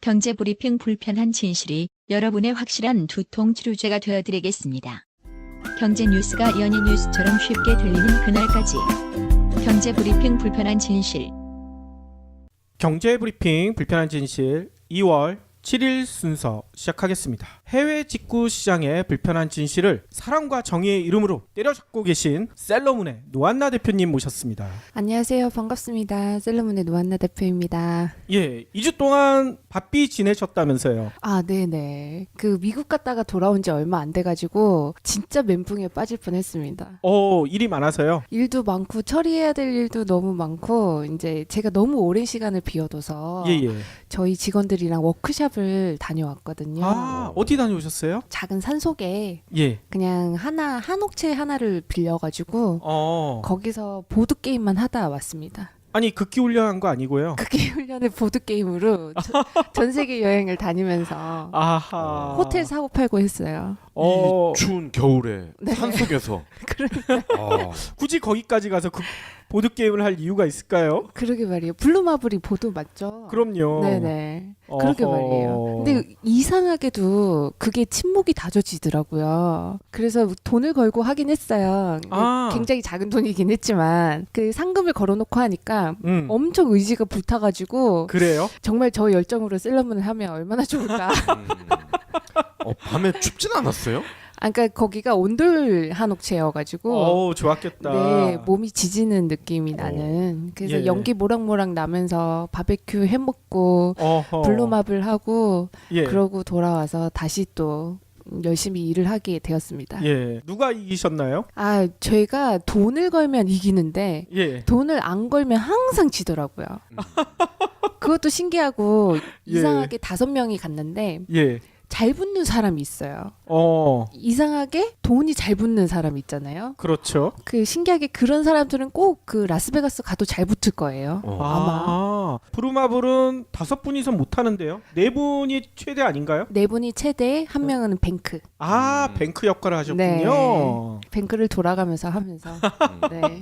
경제 브리핑 불편한 진실이 여러분의 확실한 두통 치료제가 되어드리겠습니다. 경제 뉴스가 연예 뉴스처럼 쉽게 들리는 그날까지. 경제 브리핑 불편한 진실. 경제 브리핑 불편한 진실 2월 7일 순서 시작하겠습니다. 해외 직구 시장의 불편한 진실을 사랑과 정의의 이름으로 때려잡고 계신 셀러문의 노한나 대표님 모셨습니다. 안녕하세요. 반갑습니다. 셀러문의 노한나 대표입니다. 예, 2주 동안 바삐 지내셨다면서요? 아, 네네. 미국 갔다가 돌아온 지 얼마 안 돼가지고 진짜 멘붕에 빠질 뻔했습니다. 일이 많아서요? 일도 많고 처리해야 될 일도 너무 많고 이제 제가 너무 오랜 시간을 비워둬서 예. 저희 직원들이랑 워크숍을 다녀왔거든요. 아, 어디 다녀오셨어요? 작은 산속에 예. 그냥 한 옥체 하나를 빌려가지고 거기서 보드게임만 하다 왔습니다. 아니 극기 훈련한 거 아니고요? 극기 훈련을 보드게임으로 전 세계 여행을 다니면서 아하. 호텔 사고 팔고 했어요. 이 추운 겨울에 네. 산속에서 굳이 거기까지 가서 보드 게임을 할 이유가 있을까요? 그러게 말이에요. 블루마블이 보드 맞죠? 그럼요. 네네. 그러게 어허. 말이에요. 근데 이상하게도 그게 침묵이 다져지더라고요. 그래서 돈을 걸고 하긴 했어요. 굉장히 작은 돈이긴 했지만 그 상금을 걸어놓고 하니까 엄청 의지가 불타가지고 그래요? 정말 저 열정으로 셀러문을 하면 얼마나 좋을까. 밤에 춥진 않았어요? 그러니까 거기가 온돌 한옥체여가지고 좋았겠다. 네, 몸이 지지는 느낌이 나는. 그래서 예. 연기 모락모락 나면서 바베큐 해먹고 블루마블 하고 예. 그러고 돌아와서 다시 또 열심히 일을 하게 되었습니다. 예. 누가 이기셨나요? 아, 저희가 돈을 걸면 이기는데 예. 돈을 안 걸면 항상 지더라고요. 그것도 신기하고 예. 이상하게 5명이 갔는데 예. 잘 붙는 사람이 있어요. 이상하게 돈이 잘 붙는 사람 있잖아요. 그렇죠. 신기하게 그런 사람들은 꼭 라스베가스 가도 잘 붙을 거예요. 아마. 브루마블은 5분이서 못 하는데요. 4분이 최대 아닌가요? 4분이 최대, 1명은 뱅크. 뱅크 역할을 하셨군요. 네. 뱅크를 돌아가면서 하면서. 네.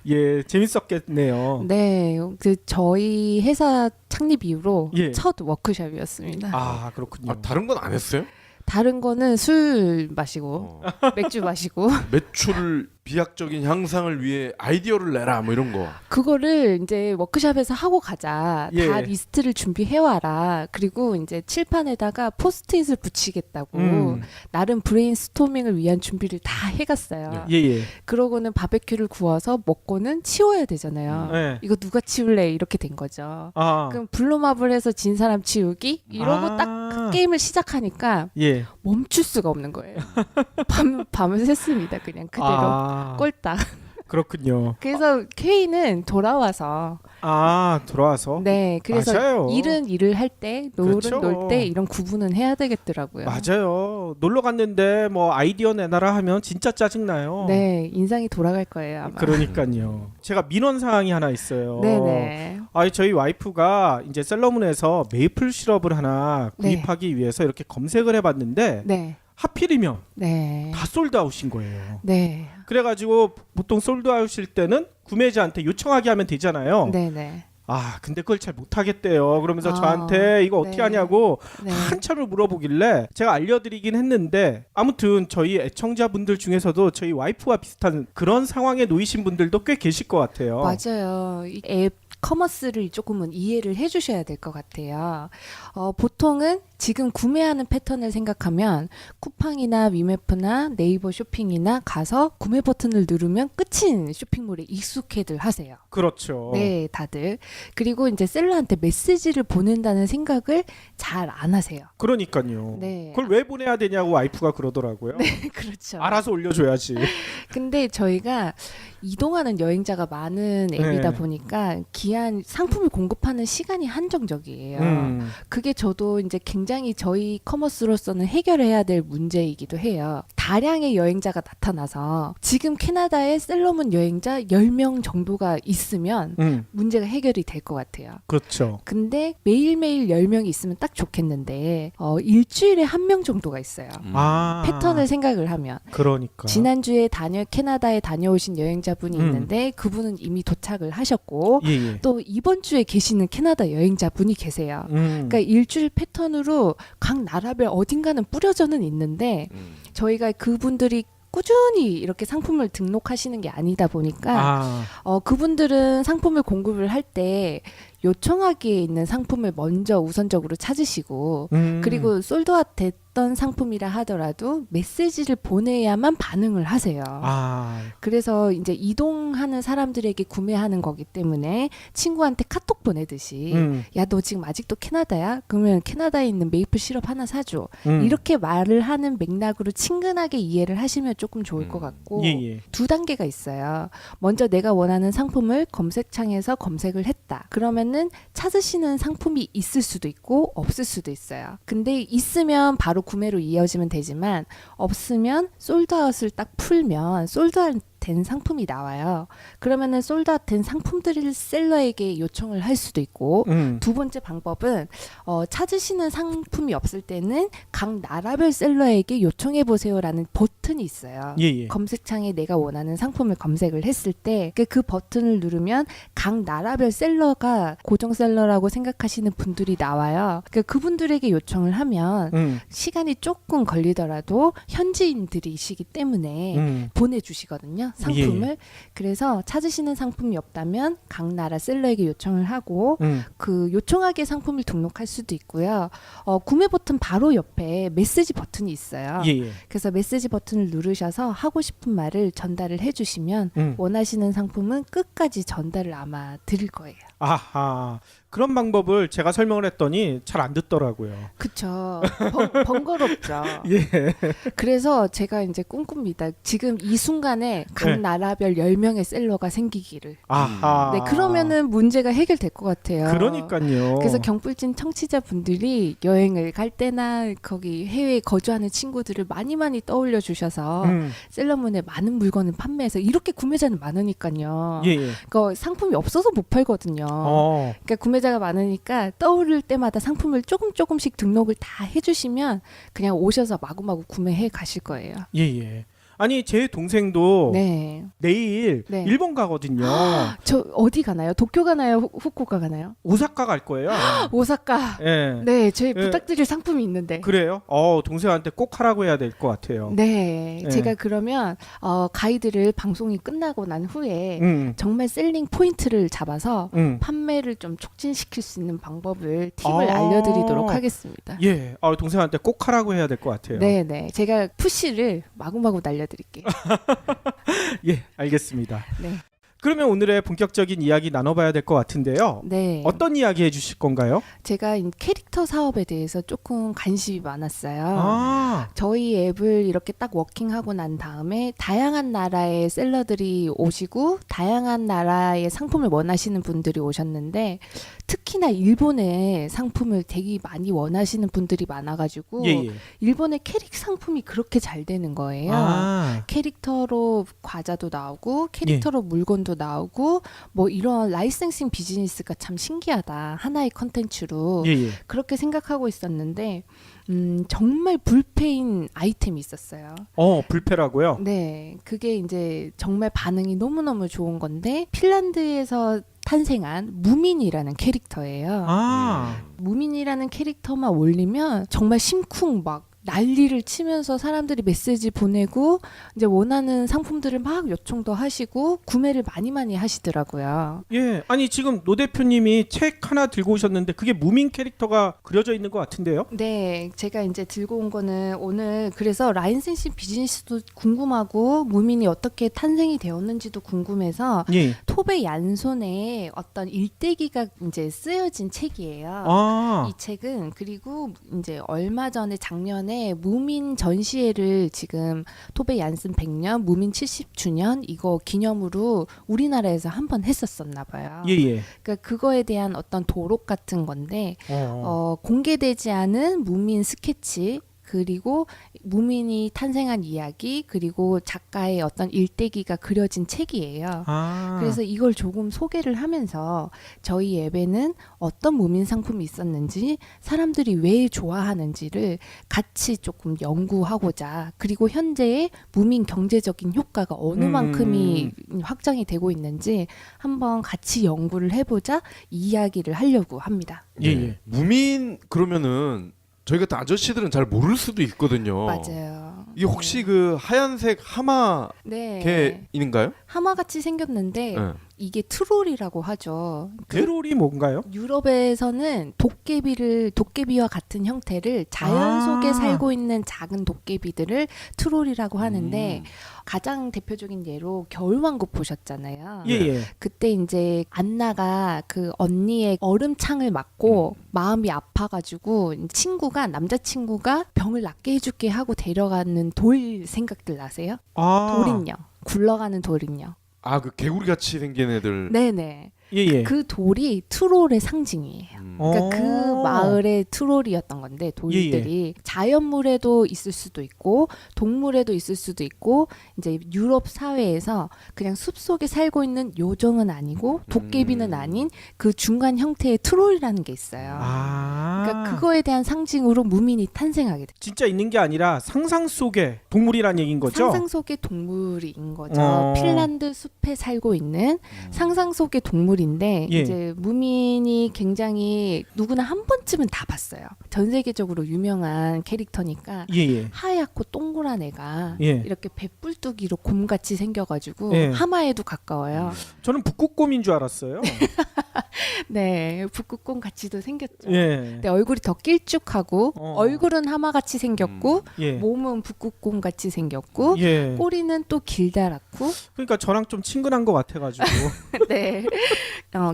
예, 재밌었겠네요. 네. 저희 회사 창립 이후로 예. 첫 워크숍이었습니다. 그렇군요. 다른 건 안 했어요? 다른 거는 술 마시고 맥주 마시고 매출 비약적인 향상을 위해 아이디어를 내라 뭐 이런 거. 그거를 이제 워크숍에서 하고 가자. 예. 다 리스트를 준비해와라. 그리고 이제 칠판에다가 포스트잇을 붙이겠다고 나름 브레인스토밍을 위한 준비를 다 해갔어요. 예. 그러고는 바베큐를 구워서 먹고는 치워야 되잖아요. 네. 이거 누가 치울래? 이렇게 된 거죠. 그럼 블루마블에서 진 사람 치우기? 이러고 딱 그 게임을 시작하니까 예. 멈출 수가 없는 거예요. 밤을 샜습니다. 그냥 그대로. 꼴딱. 그렇군요. 그래서 회의는 돌아와서 돌아와서? 네, 그래서 맞아요. 일은 일을 할 때, 놀은 그렇죠. 놀 때 이런 구분은 해야 되겠더라고요. 맞아요. 놀러 갔는데 뭐 아이디어 내놔라 하면 진짜 짜증나요. 네, 인상이 돌아갈 거예요, 아마. 그러니까요. 제가 민원 사항이 하나 있어요. 네네. 저희 와이프가 이제 셀러문에서 메이플 시럽을 하나 구입하기 위해서 이렇게 검색을 해봤는데 네. 하필이면 네. 다 솔드아웃인 거예요. 네. 그래가지고 보통 솔드아웃일 때는 구매자한테 요청하게 하면 되잖아요. 네네. 근데 그걸 잘 못하겠대요. 그러면서 저한테 이거 어떻게 네. 하냐고 네. 한참을 물어보길래 제가 알려드리긴 했는데 아무튼 저희 애청자분들 중에서도 저희 와이프와 비슷한 그런 상황에 놓이신 분들도 꽤 계실 것 같아요. 맞아요. 이 앱 커머스를 조금은 이해를 해주셔야 될 것 같아요. 보통은 지금 구매하는 패턴을 생각하면 쿠팡이나 위메프나 네이버 쇼핑이나 가서 구매 버튼을 누르면 끝인 쇼핑몰에 익숙해들 하세요. 그렇죠. 네, 다들. 그리고 이제 셀러한테 메시지를 보낸다는 생각을 잘 안 하세요. 그러니까요. 네. 그걸 왜 보내야 되냐고 와이프가 그러더라고요. 네, 그렇죠. 알아서 올려줘야지. 근데 저희가 이동하는 여행자가 많은 앱이다 네. 보니까 기한 상품을 공급하는 시간이 한정적이에요. 그게 저도 이제 굉장히 저희 커머스로서는 해결해야 될 문제이기도 해요. 다량의 여행자가 나타나서 지금 캐나다에 셀러문 여행자 10명 정도가 있으면 문제가 해결이 될 것 같아요. 그렇죠. 근데 매일매일 10명이 있으면 딱 좋겠는데 일주일에 1명 정도가 있어요. 패턴을 생각을 하면 그러니까 지난주에 캐나다에 다녀오신 여행자분이 있는데 그분은 이미 도착을 하셨고 예. 또 이번 주에 계시는 캐나다 여행자분이 계세요. 그러니까 일주일 패턴으로 각 나라별 어딘가는 뿌려져는 있는데 저희가 그분들이 꾸준히 이렇게 상품을 등록하시는 게 아니다 보니까 그분들은 상품을 공급을 할 때 요청하기에 있는 상품을 먼저 우선적으로 찾으시고 그리고 솔드아웃 됐던 상품이라 하더라도 메시지를 보내야만 반응을 하세요. 그래서 이제 이동하는 사람들에게 구매하는 거기 때문에 친구한테 카톡 보내듯이 야, 너 지금 아직도 캐나다야? 그러면 캐나다에 있는 메이플 시럽 하나 사줘. 이렇게 말을 하는 맥락으로 친근하게 이해를 하시면 조금 좋을 것 같고 두 단계가 있어요. 먼저 내가 원하는 상품을 검색창에서 검색을 했다. 그러면은 찾으시는 상품이 있을 수도 있고 없을 수도 있어요. 근데 있으면 바로 구매로 이어지면 되지만 없으면 솔드아웃을 딱 풀면 솔드아웃 된 상품이 나와요. 그러면은 솔드아웃 된 상품들을 셀러에게 요청을 할 수도 있고 두 번째 방법은 찾으시는 상품이 없을 때는 각 나라별 셀러에게 요청해 보세요라는 버튼이 있어요. 검색창에 내가 원하는 상품을 검색을 했을 때 그 버튼을 누르면 각 나라별 셀러가 고정 셀러라고 생각하시는 분들이 나와요. 그분들에게 요청을 하면 시간이 조금 걸리더라도 현지인들이시기 때문에 보내주시거든요. 상품을. 그래서 찾으시는 상품이 없다면 각 나라 셀러에게 요청을 하고 그 요청하기에 상품을 등록할 수도 있고요. 구매 버튼 바로 옆에 메시지 버튼이 있어요. 그래서 메시지 버튼을 누르셔서 하고 싶은 말을 전달을 해주시면 원하시는 상품은 끝까지 전달을 아마 드릴 거예요. 아하. 그런 방법을 제가 설명을 했더니 잘 안 듣더라고요. 그쵸. 번거롭죠. 예. 그래서 제가 이제 꿈꿉니다. 지금 이 순간에 각 나라별 10명의 셀러가 생기기를. 아하. 네, 그러면은 문제가 해결될 것 같아요. 그러니까요. 그래서 경불진 청취자분들이 여행을 갈 때나 거기 해외에 거주하는 친구들을 많이 떠올려 주셔서 셀러문에 많은 물건을 판매해서 이렇게 구매자는 많으니까요. 그러니까 상품이 없어서 못 팔거든요. 그러니까 구매자가 많으니까 떠오를 때마다 상품을 조금씩 등록을 다 해주시면 그냥 오셔서 마구마구 구매해 가실 거예요. 아니 제 동생도 네. 내일 네. 일본 가거든요. 저 어디 가나요? 도쿄 가나요? 후쿠오카 가나요? 오사카 갈 거예요. 오사카. 예. 네, 저희 부탁드릴 상품이 있는데. 그래요? 동생한테 꼭 하라고 해야 될 것 같아요. 네, 예. 제가 그러면 가이드를 방송이 끝나고 난 후에 정말 셀링 포인트를 잡아서 판매를 좀 촉진시킬 수 있는 방법을 팁을 알려드리도록 하겠습니다. 예, 동생한테 꼭 하라고 해야 될 것 같아요. 네, 제가 푸시를 마구마구 날려드릴게요. 예, 알겠습니다. 네. 그러면 오늘의 본격적인 이야기 나눠봐야 될 것 같은데요. 네. 어떤 이야기 해주실 건가요? 제가 캐릭터 사업에 대해서 조금 관심이 많았어요. 저희 앱을 이렇게 딱 워킹하고 난 다음에 다양한 나라의 셀러들이 오시고 다양한 나라의 상품을 원하시는 분들이 오셨는데 특히나 일본의 상품을 되게 많이 원하시는 분들이 많아가지고 일본의 캐릭 상품이 그렇게 잘 되는 거예요. 캐릭터로 과자도 나오고 캐릭터로 물건도 나오고 뭐 이런 라이센싱 비즈니스가 참 신기하다. 하나의 컨텐츠로 그렇게 생각하고 있었는데 정말 불패인 아이템이 있었어요. 불패라고요? 네, 그게 이제 정말 반응이 너무너무 좋은 건데 핀란드에서 탄생한 무민이라는 캐릭터예요. 무민이라는 캐릭터만 올리면 정말 심쿵 막 난리를 치면서 사람들이 메시지 보내고 이제 원하는 상품들을 막 요청도 하시고 구매를 많이 하시더라고요. 예, 아니 지금 노 대표님이 책 하나 들고 오셨는데 그게 무민 캐릭터가 그려져 있는 것 같은데요? 네, 제가 이제 들고 온 거는 오늘 그래서 라이센싱 비즈니스도 궁금하고 무민이 어떻게 탄생이 되었는지도 궁금해서 토베 얀손의 어떤 일대기가 이제 쓰여진 책이에요. 이 책은 그리고 이제 얼마 전에 작년에 무민 전시회를 지금 토베 얀슨 100년, 무민 70주년 이거 기념으로 우리나라에서 한 번 했었었나 봐요. 그러니까 그거에 대한 어떤 도록 같은 건데 공개되지 않은 무민 스케치 그리고 무민이 탄생한 이야기, 그리고 작가의 어떤 일대기가 그려진 책이에요. 아. 그래서 이걸 조금 소개를 하면서 저희 앱에는 어떤 무민 상품이 있었는지, 사람들이 왜 좋아하는지를 같이 조금 연구하고자, 그리고 현재의 무민 경제적인 효과가 어느 만큼이 확장이 되고 있는지 한번 같이 연구를 해보자 이야기를 하려고 합니다. 예, 예. 무민 그러면은 저희 같은 아저씨들은 잘 모를 수도 있거든요. 맞아요. 이게 혹시 그 하얀색 하마 네. 개인가요? 하마같이 생겼는데 네. 이게 트롤이라고 하죠. 트롤이 뭔가요? 유럽에서는 도깨비와 같은 형태를 자연 속에 살고 있는 작은 도깨비들을 트롤이라고 하는데 가장 대표적인 예로 겨울왕국 보셨잖아요. 예, 예. 그때 이제 안나가 그 언니의 얼음창을 맞고 마음이 아파가지고 남자친구가 병을 낫게 해줄게 하고 데려가는 돌 생각들 나세요? 아. 돌인형. 굴러가는 돌인형. 아, 그 개구리 같이 생긴 애들. 네네. 예, 예. 그 돌이 트롤의 상징이에요. 그러니까 그 마을의 트롤이었던 건데 돌들이 자연물에도 있을 수도 있고 동물에도 있을 수도 있고 이제 유럽 사회에서 그냥 숲속에 살고 있는 요정은 아니고 도깨비는 아닌 그 중간 형태의 트롤이라는 게 있어요. 아. 그러니까 그거에 대한 상징으로 무민이 탄생하게 됐죠. 진짜 있는 게 아니라 상상 속의 동물이란 얘기인 거죠? 상상 속의 동물인 거죠. 어. 핀란드 숲에 살고 있는 상상 속의 동물인데 예. 이제 무민이 굉장히 누구나 한 번쯤은 다 봤어요. 전 세계적으로 유명한 캐릭터니까 예, 예. 하얗고 동그란 애가 예. 이렇게 배불뚝이로 곰같이 생겨가지고 예. 하마에도 가까워요. 저는 북극곰인 줄 알았어요. 네, 북극곰 같이도 생겼죠. 예. 근데 얼굴이 더 길쭉하고 얼굴은 하마같이 생겼고 예. 몸은 북극곰 같이 생겼고 예. 꼬리는 또 길다랗고 그러니까 저랑 좀 친근한 것 같아가지고. 네.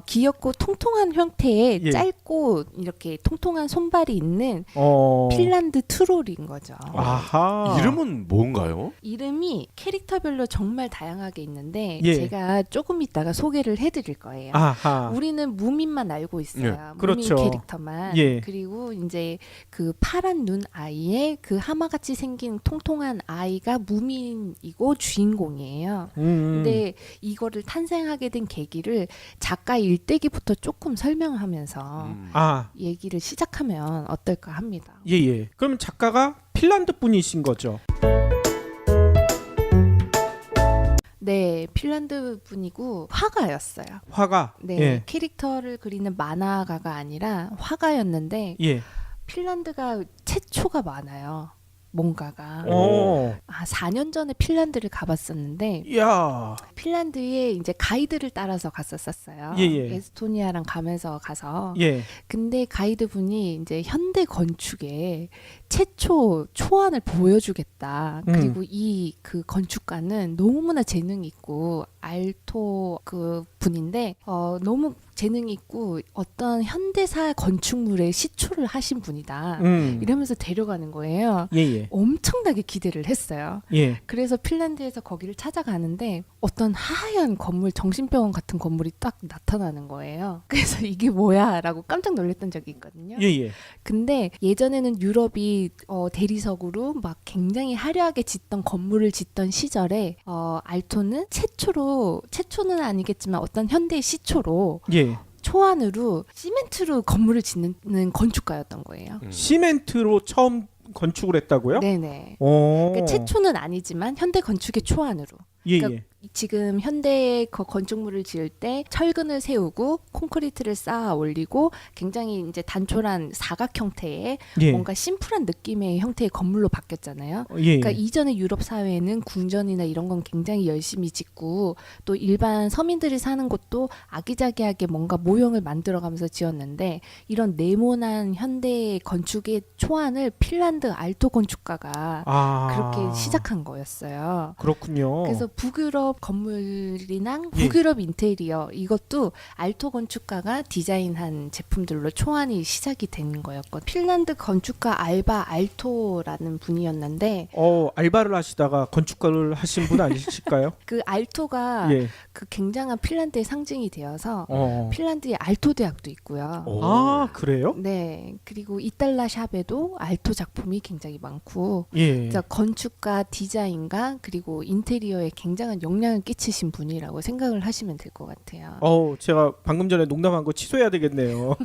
귀엽고 통통한 형태의 예. 짧고 이렇게 통통한 손발이 있는 어. 핀란드 트롤인 거죠. 아하. 이름은 뭔가요? 이름이 캐릭터별로 정말 다양하게 있는데 예. 제가 조금 이따가 소개를 해드릴 거예요. 아하. 우리는 무민만 알고 있어요. 그렇죠. 무민 캐릭터만. 예. 그리고 이제 그 파란 눈 아이의 그 하마같이 생긴 통통한 아이가 무민이고 주인공이에요. 근데 이거를 탄생하게 된 계기를 작가 일대기부터 조금 설명하면서 아. 얘기를 시작하면 어떨까 합니다. 예, 예. 그러면 작가가 핀란드 분이신 거죠? 네, 핀란드 분이고 화가였어요. 화가. 네, 예. 캐릭터를 그리는 만화가가 아니라 화가였는데 예. 핀란드가 최초가 많아요. 뭔가가. 어. 4년 전에 핀란드를 가봤었는데 야. 핀란드에 이제 가이드를 따라서 갔었어요. 예, 예. 에스토니아랑 가면서 가서. 예. 근데 가이드분이 이제 현대 건축의 최초 초안을 보여주겠다. 그리고 이 그 건축가는 너무나 재능 있고 알토 그 분인데 너무 재능 있고 어떤 현대사 건축물의 시초를 하신 분이다. 이러면서 데려가는 거예요. 예, 예. 엄청나게 기대를 했어요. 예. 그래서 핀란드에서 거기를 찾아가는데 어떤 하얀 건물, 정신병원 같은 건물이 딱 나타나는 거예요. 그래서 이게 뭐야? 라고 깜짝 놀랐던 적이 있거든요. 예, 예. 근데 예전에는 유럽이 대리석으로 막 굉장히 화려하게 짓던 건물을 짓던 시절에 알토는 최초는 아니겠지만 어떤 현대의 시초로 예. 초안으로 시멘트로 건물을 짓는 건축가였던 거예요. 시멘트로 처음 건축을 했다고요? 네네. 오. 그러니까 최초는 아니지만 현대 건축의 초안으로. 예, 그러니까 예. 지금 현대 건축물을 지을 때 철근을 세우고 콘크리트를 쌓아 올리고 굉장히 이제 단촐한 사각 형태의 예. 뭔가 심플한 느낌의 형태의 건물로 바뀌었잖아요. 예. 그러니까 이전에 유럽 사회에는 궁전이나 이런 건 굉장히 열심히 짓고 또 일반 서민들이 사는 곳도 아기자기하게 뭔가 모형을 만들어가면서 지었는데 이런 네모난 현대 건축의 초안을 핀란드 알토 건축가가 그렇게 시작한 거였어요. 그렇군요. 그래서 북유럽 유럽 건물이랑 예. 북유럽 인테리어 이것도 알토 건축가가 디자인한 제품들로 초안이 시작이 된 거였거든요. 핀란드 건축가 알바 알토라는 분이었는데 알바를 하시다가 건축가를 하신 분 아니실까요? 그 알토가 예. 그 굉장한 핀란드의 상징이 되어서 어. 핀란드에 알토 대학도 있고요. 오. 아, 그래요? 네, 그리고 이달라 샵에도 알토 작품이 굉장히 많고 예. 진짜 건축가, 디자인가 그리고 인테리어에 굉장한 영향을 끼치신 분이라고 생각을 하시면 될 것 같아요. 제가 방금 전에 농담한 거 취소해야 되겠네요.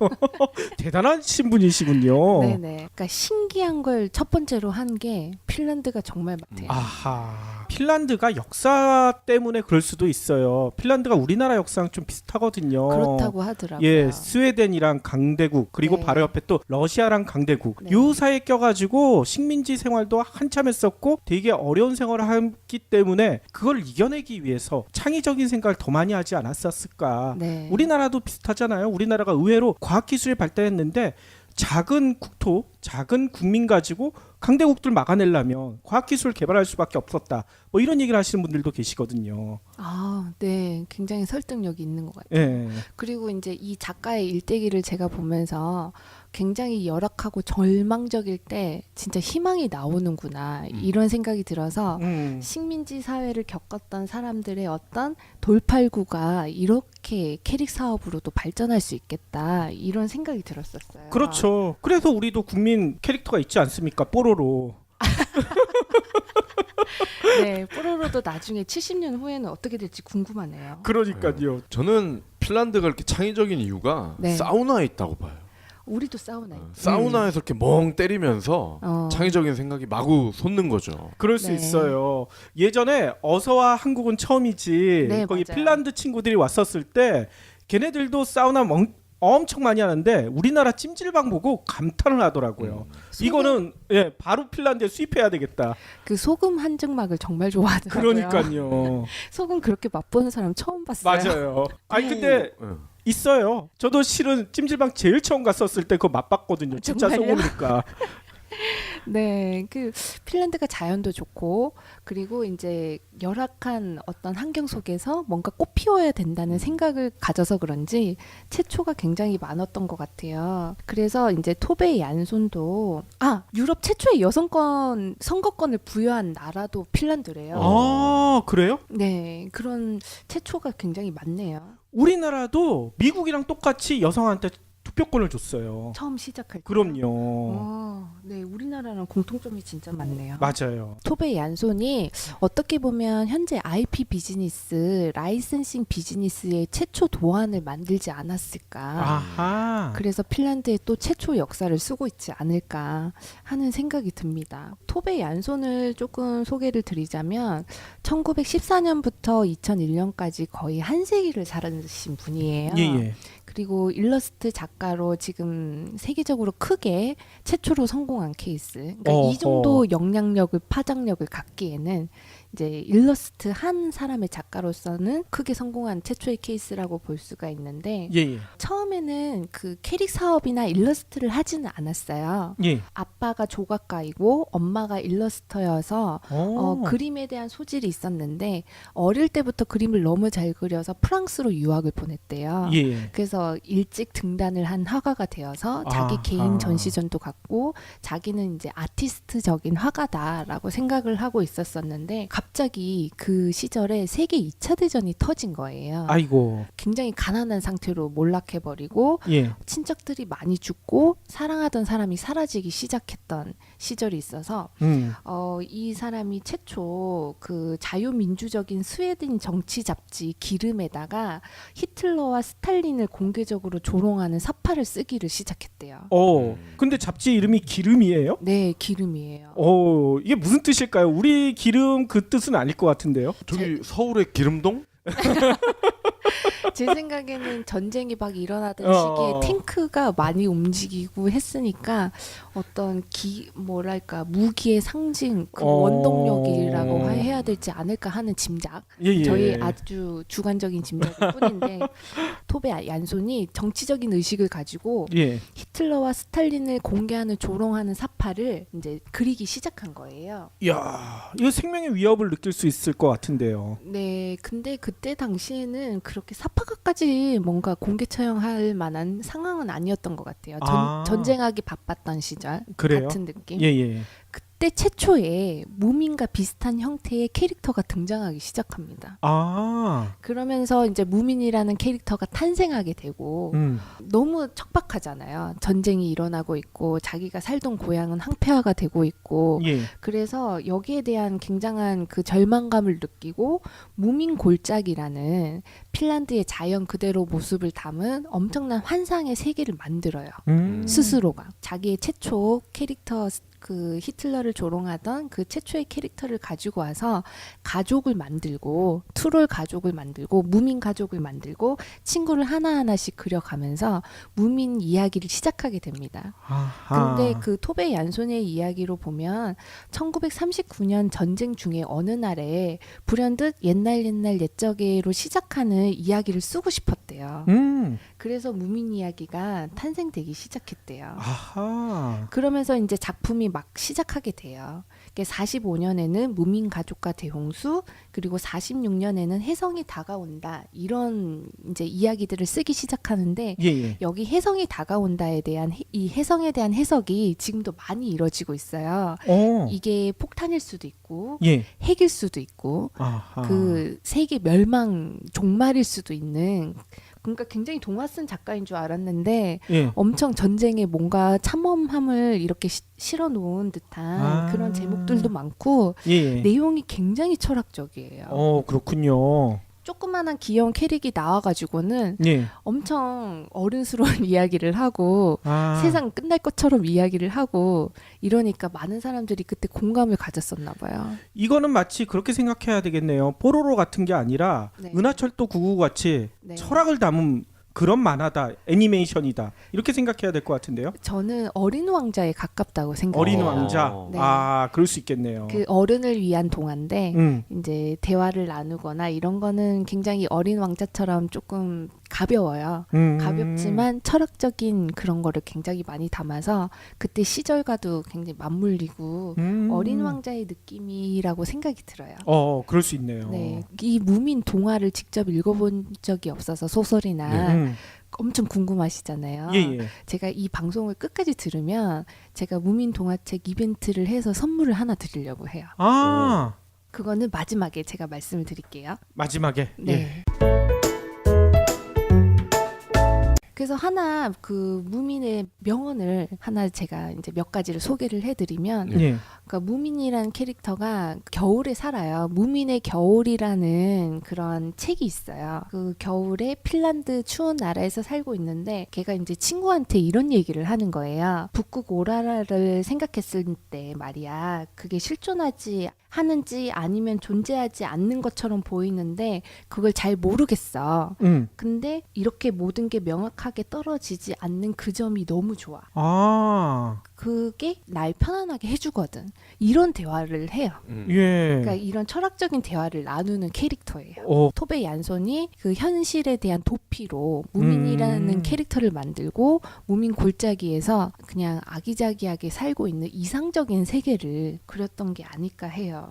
대단하신 분이시군요. 네네. 그러니까 신기한 걸 첫 번째로 한 게 핀란드가 정말 많대요. 아하. 핀란드가 역사 때문에 그럴 수도 있어요. 핀란드가 우리나라 역사랑 좀 비슷하거든요. 그렇다고 하더라고요. 예, 스웨덴이랑 강대국 그리고 네. 바로 옆에 또 러시아랑 강대국 네. 요 사이에 껴가지고 식민지 생활도 한참 했었고 되게 어려운 생활을 했기 때문에 그걸 이겨내기 위해서 창의적인 생각을 더 많이 하지 않았었을까. 네. 우리나라도 비슷하잖아요. 우리나라가 의외로 과학기술이 발달했는데 작은 국토, 작은 국민 가지고 강대국들 막아내려면 과학기술을 개발할 수밖에 없었다. 뭐 이런 얘기를 하시는 분들도 계시거든요. 네. 굉장히 설득력이 있는 것 같아요. 예. 그리고 이제 이 작가의 일대기를 제가 보면서 굉장히 열악하고 절망적일 때 진짜 희망이 나오는구나 이런 생각이 들어서 식민지 사회를 겪었던 사람들의 어떤 돌팔구가 이렇게 캐릭 사업으로도 발전할 수 있겠다 이런 생각이 들었었어요. 그렇죠. 그래서 우리도 국민 캐릭터가 있지 않습니까? 뽀로로. 네, 뽀로로도 나중에 70년 후에는 어떻게 될지 궁금하네요. 그러니까요. 저는 핀란드가 이렇게 창의적인 이유가 네. 사우나에 있다고 봐요. 우리도 사우나에. 사우나에서 이렇게 멍 때리면서 어. 창의적인 생각이 마구 솟는 거죠. 그럴 수 네. 있어요. 예전에 어서와 한국은 처음이지. 네, 거기 맞아요. 핀란드 친구들이 왔었을 때 걔네들도 사우나 엄청 많이 하는데 우리나라 찜질방 보고 감탄을 하더라고요. 이거는 바로 핀란드에 수입해야 되겠다. 그 소금 한증막을 정말 좋아하더라고요. 그러니까요. 소금 그렇게 맛보는 사람 처음 봤어요. 맞아요. 아니 근데 예. 있어요. 저도 실은 찜질방 제일 처음 갔었을 때 그거 맛봤거든요. 진짜 정말요? 소금이니까. 네, 그 핀란드가 자연도 좋고 그리고 이제 열악한 어떤 환경 속에서 뭔가 꽃 피워야 된다는 생각을 가져서 그런지 채초가 굉장히 많았던 것 같아요. 그래서 이제 토베 얀손도 유럽 최초의 여성권 선거권을 부여한 나라도 핀란드래요. 아, 그래요? 네, 그런 채초가 굉장히 많네요. 우리나라도 미국이랑 똑같이 여성한테 투표권을 줬어요. 처음 시작할 때. 그럼요. 네, 우리나라랑 공통점이 진짜 많네요. 맞아요. 토베 얀손이 어떻게 보면 현재 IP 비즈니스, 라이센싱 비즈니스의 최초 도안을 만들지 않았을까. 아하. 그래서 핀란드의 또 최초 역사를 쓰고 있지 않을까 하는 생각이 듭니다. 토베 얀손을 조금 소개를 드리자면 1914년부터 2001년까지 거의 한 세기를 살아신 분이에요. 예. 그리고 일러스트 작가로 지금 세계적으로 크게 최초로 성공한 케이스. 그러니까 이 정도 영향력을 파장력을 갖기에는 이제 일러스트 한 사람의 작가로서는 크게 성공한 최초의 케이스라고 볼 수가 있는데 예. 처음에는 그 캐릭 사업이나 일러스트를 하지는 않았어요. 예. 아빠가 조각가이고 엄마가 일러스터여서 그림에 대한 소질이 있었는데 어릴 때부터 그림을 너무 잘 그려서 프랑스로 유학을 보냈대요. 예. 그래서 일찍 등단을 한 화가가 되어서 자기 아하. 개인 전시전도 갖고 자기는 이제 아티스트적인 화가다라고 생각을 하고 있었었는데 갑자기 그 시절에 세계 2차 대전이 터진 거예요. 아이고. 굉장히 가난한 상태로 몰락해버리고 예. 친척들이 많이 죽고 사랑하던 사람이 사라지기 시작했던 시절이 있어서 이 사람이 최초 그 자유민주적인 스웨덴 정치 잡지 기름에다가 히틀러와 스탈린을 공개적으로 조롱하는 사파를 쓰기를 시작했대요. 근데 잡지 이름이 기름이에요? 네, 기름이에요. 이게 무슨 뜻일까요? 우리 기름 그 뜻은 아닐 것 같은데요. 저기 서울의 기름동? 제 생각에는 전쟁이 막 일어나던 어. 시기에 탱크가 많이 움직이고 했으니까 어떤 뭐랄까 무기의 상징 그 원동력이라고 해야 되지 않을까 하는 짐작. 예. 저희 아주 주관적인 짐작일 뿐인데 토베 얀손이 정치적인 의식을 가지고 예. 히틀러와 스탈린을 공개하는 조롱하는 사파를 이제 그리기 시작한 거예요. 야, 이거 생명의 위협을 느낄 수 있을 것 같은데요. 네, 근데 그때 당시에는 그렇게 사파가까지 뭔가 공개 처형할 만한 상황은 아니었던 것 같아요. 전쟁하기 바빴던 시절 그래요? 같은 느낌. 예. 그때 최초에 무민과 비슷한 형태의 캐릭터가 등장하기 시작합니다. 아. 그러면서 이제 무민이라는 캐릭터가 탄생하게 되고 너무 척박하잖아요. 전쟁이 일어나고 있고 자기가 살던 고향은 항폐화가 되고 있고 예. 그래서 여기에 대한 굉장한 그 절망감을 느끼고 무민 골짜기라는 핀란드의 자연 그대로 모습을 담은 엄청난 환상의 세계를 만들어요. 스스로가 자기의 최초 캐릭터 그 히틀러를 조롱하던 그 최초의 캐릭터를 가지고 와서 가족을 만들고 트롤 가족을 만들고 무민 가족을 만들고 친구를 하나하나씩 그려가면서 무민 이야기를 시작하게 됩니다. 그런데 그 토베 얀손의 이야기로 보면 1939년 전쟁 중에 어느 날에 불현듯 옛날 옛적에로 시작하는 이야기를 쓰고 싶었대요. 그래서 무민 이야기가 탄생되기 시작했대요. 아하. 그러면서 이제 작품이 막 시작하게 돼요. 45년에는 무민 가족과 대홍수, 그리고 46년에는 혜성이 다가온다. 이런 이제 이야기들을 쓰기 시작하는데 예. 여기 혜성이 다가온다에 대한 이 혜성에 대한 해석이 지금도 많이 이루어지고 있어요. 이게 폭탄일 수도 있고 예. 핵일 수도 있고 아하. 그 세계 멸망 종말일 수도 있는 그러니까 굉장히 동화 쓴 작가인 줄 알았는데 예. 엄청 전쟁에 뭔가 참엄함을 이렇게 실어 놓은 듯한 그런 제목들도 많고 예. 내용이 굉장히 철학적이에요. 그렇군요. 조그만한 귀여운 캐릭이 나와가지고는 예. 엄청 어른스러운 이야기를 하고 세상 끝날 것처럼 이야기를 하고 이러니까 많은 사람들이 그때 공감을 가졌었나 봐요. 이거는 마치 그렇게 생각해야 되겠네요. 뽀로로 같은 게 아니라 네. 은하철도 999 같이 네. 철학을 담은 그런 만화다, 애니메이션이다 이렇게 생각해야 될 것 같은데요. 저는 어린 왕자에 가깝다고 생각해요. 어린 왕자. 네. 그럴 수 있겠네요. 그 어른을 위한 동화인데 이제 대화를 나누거나 이런 거는 굉장히 어린 왕자처럼 조금 가벼워요. 가볍지만 철학적인 그런 거를 굉장히 많이 담아서 그때 시절과도 굉장히 맞물리고 어린 왕자의 느낌이라고 생각이 들어요. 그럴 수 있네요. 네, 이 무민 동화를 직접 읽어본 적이 없어서 소설이나 엄청 궁금하시잖아요. 예. 제가 이 방송을 끝까지 들으면 제가 무민 동화책 이벤트를 해서 선물을 하나 드리려고 해요. 그거는 마지막에 제가 말씀을 드릴게요. 마지막에. 네. 그래서 하나 그 무민의 명언을 하나 제가 이제 몇 가지를 소개를 해드리면 그러니까 무민이라는 캐릭터가 겨울에 살아요. 무민의 겨울이라는 그런 책이 있어요. 그 겨울에 핀란드 추운 나라에서 살고 있는데 걔가 이제 친구한테 이런 얘기를 하는 거예요. 북극 오라라를 생각했을 때 말이야. 그게 실존하지 하는지 아니면 존재하지 않는 것처럼 보이는데 그걸 잘 모르겠어. 근데 이렇게 모든 게 명확하게 떨어지지 않는 그 점이 너무 좋아. 그게 날 편안하게 해주거든. 이런 대화를 해요. 그러니까 이런 철학적인 대화를 나누는 캐릭터예요. 토베 얀손이 그 현실에 대한 도피로 무민이라는 캐릭터를 만들고 무민 골짜기에서 그냥 아기자기하게 살고 있는 이상적인 세계를 그렸던 게 아닐까 해요.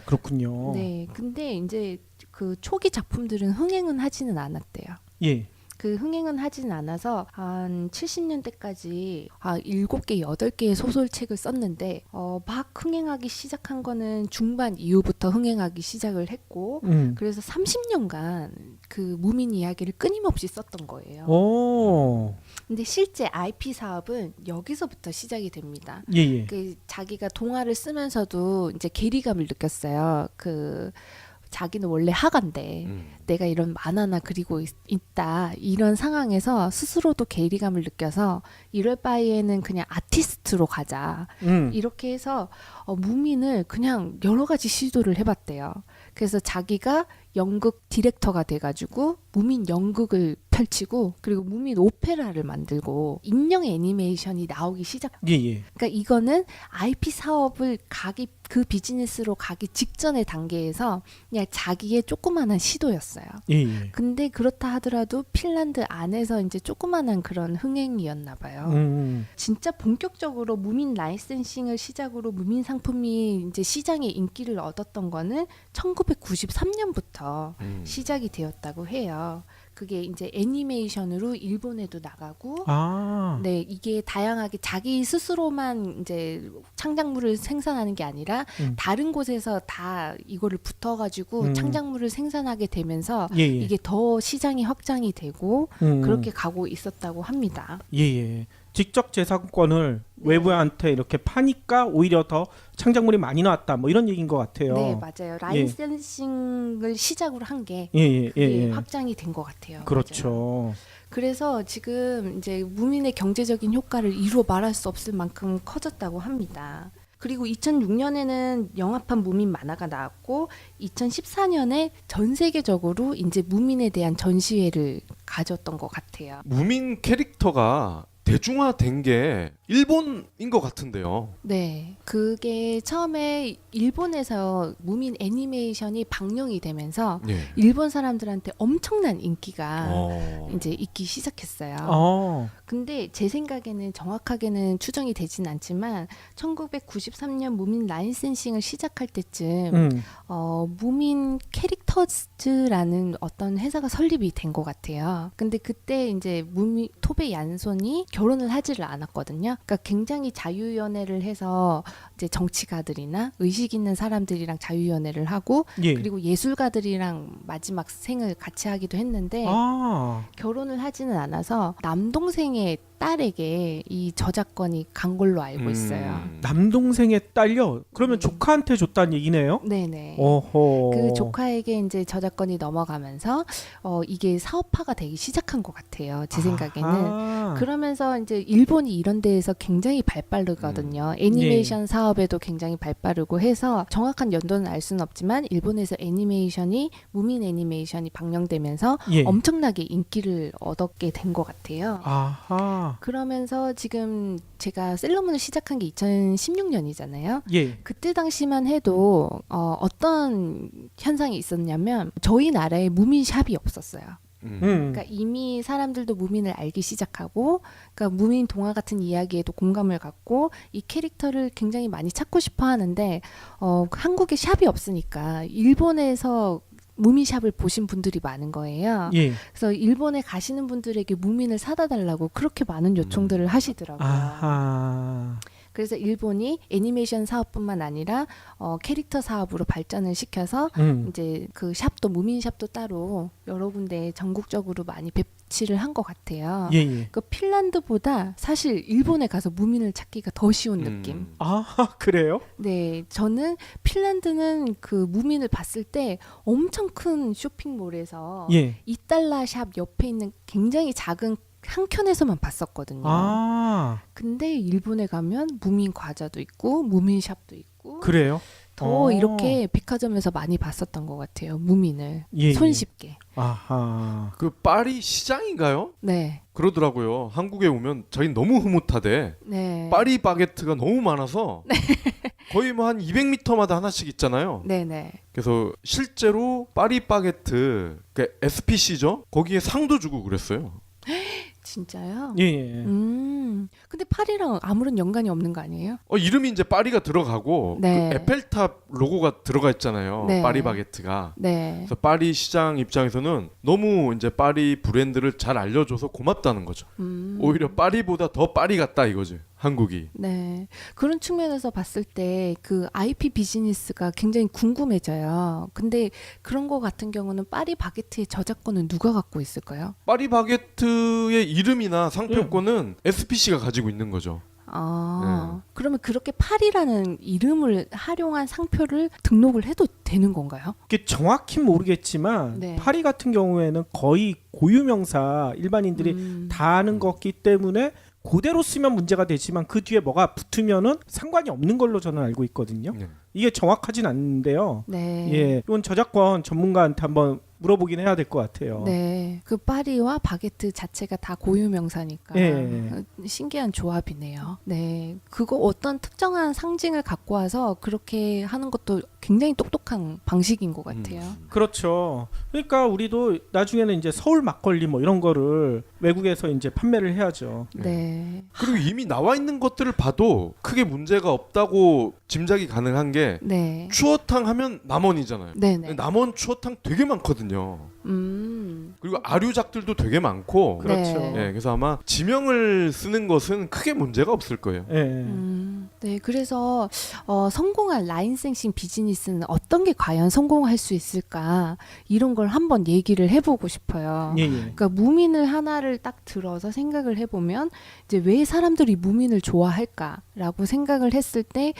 그렇군요. 네, 근데 이제 그 초기 작품들은 흥행은 하지는 않았대요. 예. 그 흥행은 하진 않아서 한 70년대까지 7개, 8개의 소설책을 썼는데 막 흥행하기 시작한 거는 중반 이후부터 흥행하기 시작을 했고 그래서 30년간 그 무민 이야기를 끊임없이 썼던 거예요. 근데 실제 IP 사업은 여기서부터 시작이 됩니다. 예. 그 자기가 동화를 쓰면서도 이제 괴리감을 느꼈어요. 그 자기는 원래 학아인데 내가 이런 만화나 그리고 있다 이런 상황에서 스스로도 괴리감을 느껴서 이럴 바에는 그냥 아티스트로 가자 이렇게 해서 무민을 그냥 여러 가지 시도를 해봤대요. 그래서 자기가 연극 디렉터가 돼가지고 무민 연극을 펼치고 그리고 무민 오페라를 만들고 인형 애니메이션이 나오기 시작. 예, 예. 그러니까 이거는 IP 사업을 그 비즈니스로 가기 직전의 단계에서 그냥 자기의 조그마한 시도였어요. 예, 예. 근데 그렇다 하더라도 핀란드 안에서 이제 조그마한 그런 흥행이었나 봐요. 진짜 본격적으로 무민 라이센싱을 시작으로 무민 상품이 이제 시장에 인기를 얻었던 거는 1993년부터 시작이 되었다고 해요. 그게 이제 애니메이션으로 일본에도 나가고 아. 네, 이게 다양하게 자기 스스로만 이제 창작물을 생산하는 게 아니라 다른 곳에서 다 이거를 붙어가지고 창작물을 생산하게 되면서 예, 예. 이게 더 시장이 확장이 되고 그렇게 가고 있었다고 합니다. 예, 예. 직접 재산권을 외부한테 이렇게 파니까 오히려 더 창작물이 많이 나왔다. 뭐 이런 얘기인 것 같아요. 네, 맞아요. 라이센싱을 시작으로 한 게 예, 예, 예, 예. 확장이 된 것 같아요. 그렇죠. 맞아요. 그래서 지금 이제 무민의 경제적인 효과를 이루 말할 수 없을 만큼 커졌다고 합니다. 그리고 2006년에는 영화판 무민 만화가 나왔고 2014년에 전 세계적으로 이제 무민에 대한 전시회를 가졌던 것 같아요. 무민 캐릭터가 대중화된 게 일본인 것 같은데요. 네, 그게 처음에 일본에서 무민 애니메이션이 방영이 되면서 예. 일본 사람들한테 엄청난 인기가 이제 있기 시작했어요. 근데 제 생각에는 정확하게는 추정이 되진 않지만 1993년 무민 라이센싱을 시작할 때쯤 무민 캐릭터즈라는 어떤 회사가 설립이 된 것 같아요. 근데 그때 이제 토베 얀손이 결혼을 하지를 않았거든요. 그러니까 굉장히 자유연애를 해서 이제 정치가들이나 의식 있는 사람들이랑 자유연애를 하고 예. 그리고 예술가들이랑 마지막 생을 같이 하기도 했는데 결혼을 하지는 않아서 남동생의 딸에게 이 저작권이 간 걸로 알고 있어요. 남동생의 딸요? 그러면 조카한테 줬다는 얘기네요? 네네. 어허. 그 조카에게 이제 저작권이 넘어가면서 이게 사업화가 되기 시작한 것 같아요. 제 생각에는. 아하. 그러면서 이제 일본이 이런 데에서 굉장히 발빠르거든요. 애니메이션 사업에도 굉장히 발빠르고 해서 정확한 연도는 알 수는 없지만 일본에서 무민 애니메이션이 방영되면서 예. 엄청나게 인기를 얻게 된 것 같아요. 아하. 그러면서 지금 제가 셀러문을 시작한 게 2016년이잖아요. 예. 그때 당시만 해도 어떤 현상이 있었냐면 저희 나라에 무민샵이 없었어요. 그러니까 이미 사람들도 무민을 알기 시작하고 그러니까 무민 동화 같은 이야기에도 공감을 갖고 이 캐릭터를 굉장히 많이 찾고 싶어 하는데 한국에 샵이 없으니까 일본에서 무민샵을 보신 분들이 많은 거예요. 예. 그래서 일본에 가시는 분들에게 무민을 사다 달라고 그렇게 많은 요청들을 하시더라고요. 아하. 그래서 일본이 애니메이션 사업뿐만 아니라 캐릭터 사업으로 발전을 시켜서 이제 그 샵도 무민샵도 따로 여러 군데 전국적으로 많이 배치를 한 것 같아요. 예, 예. 그 핀란드보다 사실 일본에 가서 무민을 찾기가 더 쉬운 느낌. 아, 그래요? 네, 저는 핀란드는 그 무민을 봤을 때 엄청 큰 쇼핑몰에서 예. $2 샵 옆에 있는 굉장히 작은 한 켠에서만 봤었거든요. 아, 근데 일본에 가면 무민 과자도 있고 무민샵도 있고 그래요? 더 이렇게 백화점에서 많이 봤었던 것 같아요. 무민을 예, 손쉽게. 아하. 그 파리 시장인가요? 네, 그러더라고요. 한국에 오면 자기는 너무 흐뭇하대. 네, 파리 바게트가 너무 많아서 거의 뭐 한 200m마다 하나씩 있잖아요. 네, 네. 그래서 실제로 파리 바게트, 그러니까 SPC죠? 거기에 상도 주고 그랬어요. 진짜요? 예, 예. 근데 파리랑 아무런 연관이 없는 거 아니에요? 이름이 이제 파리가 들어가고 네. 그 에펠탑 로고가 들어가 있잖아요. 네. 파리 바게트가. 네. 그래서 파리 시장 입장에서는 너무 이제 파리 브랜드를 잘 알려줘서 고맙다는 거죠. 오히려 파리보다 더 파리 같다 이거지. 한국이. 네. 그런 측면에서 봤을 때 그 IP 비즈니스가 굉장히 궁금해져요. 근데 그런 거 같은 경우는 파리 바게트의 저작권은 누가 갖고 있을까요? 파리 바게트의 이름이나 상표권은 SPC가 가지고 있는 거죠. 그러면 그렇게 파리라는 이름을 활용한 상표를 등록을 해도 되는 건가요? 이게 정확히 모르겠지만 네. 파리 같은 경우에는 거의 고유명사 일반인들이 다 아는 거기 때문에 그대로 쓰면 문제가 되지만 그 뒤에 뭐가 붙으면은 상관이 없는 걸로 저는 알고 있거든요. 네. 이게 정확하진 않는데요. 네. 예, 이건 저작권 전문가한테 한번 물어보긴 해야 될 것 같아요. 네, 그 파리와 바게트 자체가 다 고유 명사니까 예. 신기한 조합이네요. 네, 그거 어떤 특정한 상징을 갖고 와서 그렇게 하는 것도 굉장히 똑똑한 방식인 것 같아요. 그렇죠. 그러니까 우리도 나중에는 이제 서울 막걸리 뭐 이런 거를 외국에서 이제 판매를 해야죠. 네, 그리고 이미 나와 있는 것들을 봐도 크게 문제가 없다고 짐작이 가능한 게 네, 추어탕 하면 남원이잖아요. 네, 네. 남원 추어탕 되게 많거든요. 그리고 아류작들도 되게 많고 그렇죠. 네. 예, 그래서 아마 지명을 쓰는 것은 크게 문제가 없을 거예요. 예. 네, 그래서 성공한 라인센싱 비즈니스는 어떤 게 과연 성공할 수 있을까 이런 걸 한번 얘기를 해보고 싶어요. 예, 예. 그러니까 무민을 하나를 딱 들어서 생각을 해보면 이제 왜 사람들이 무민을 좋아할까라고 생각을 했을 때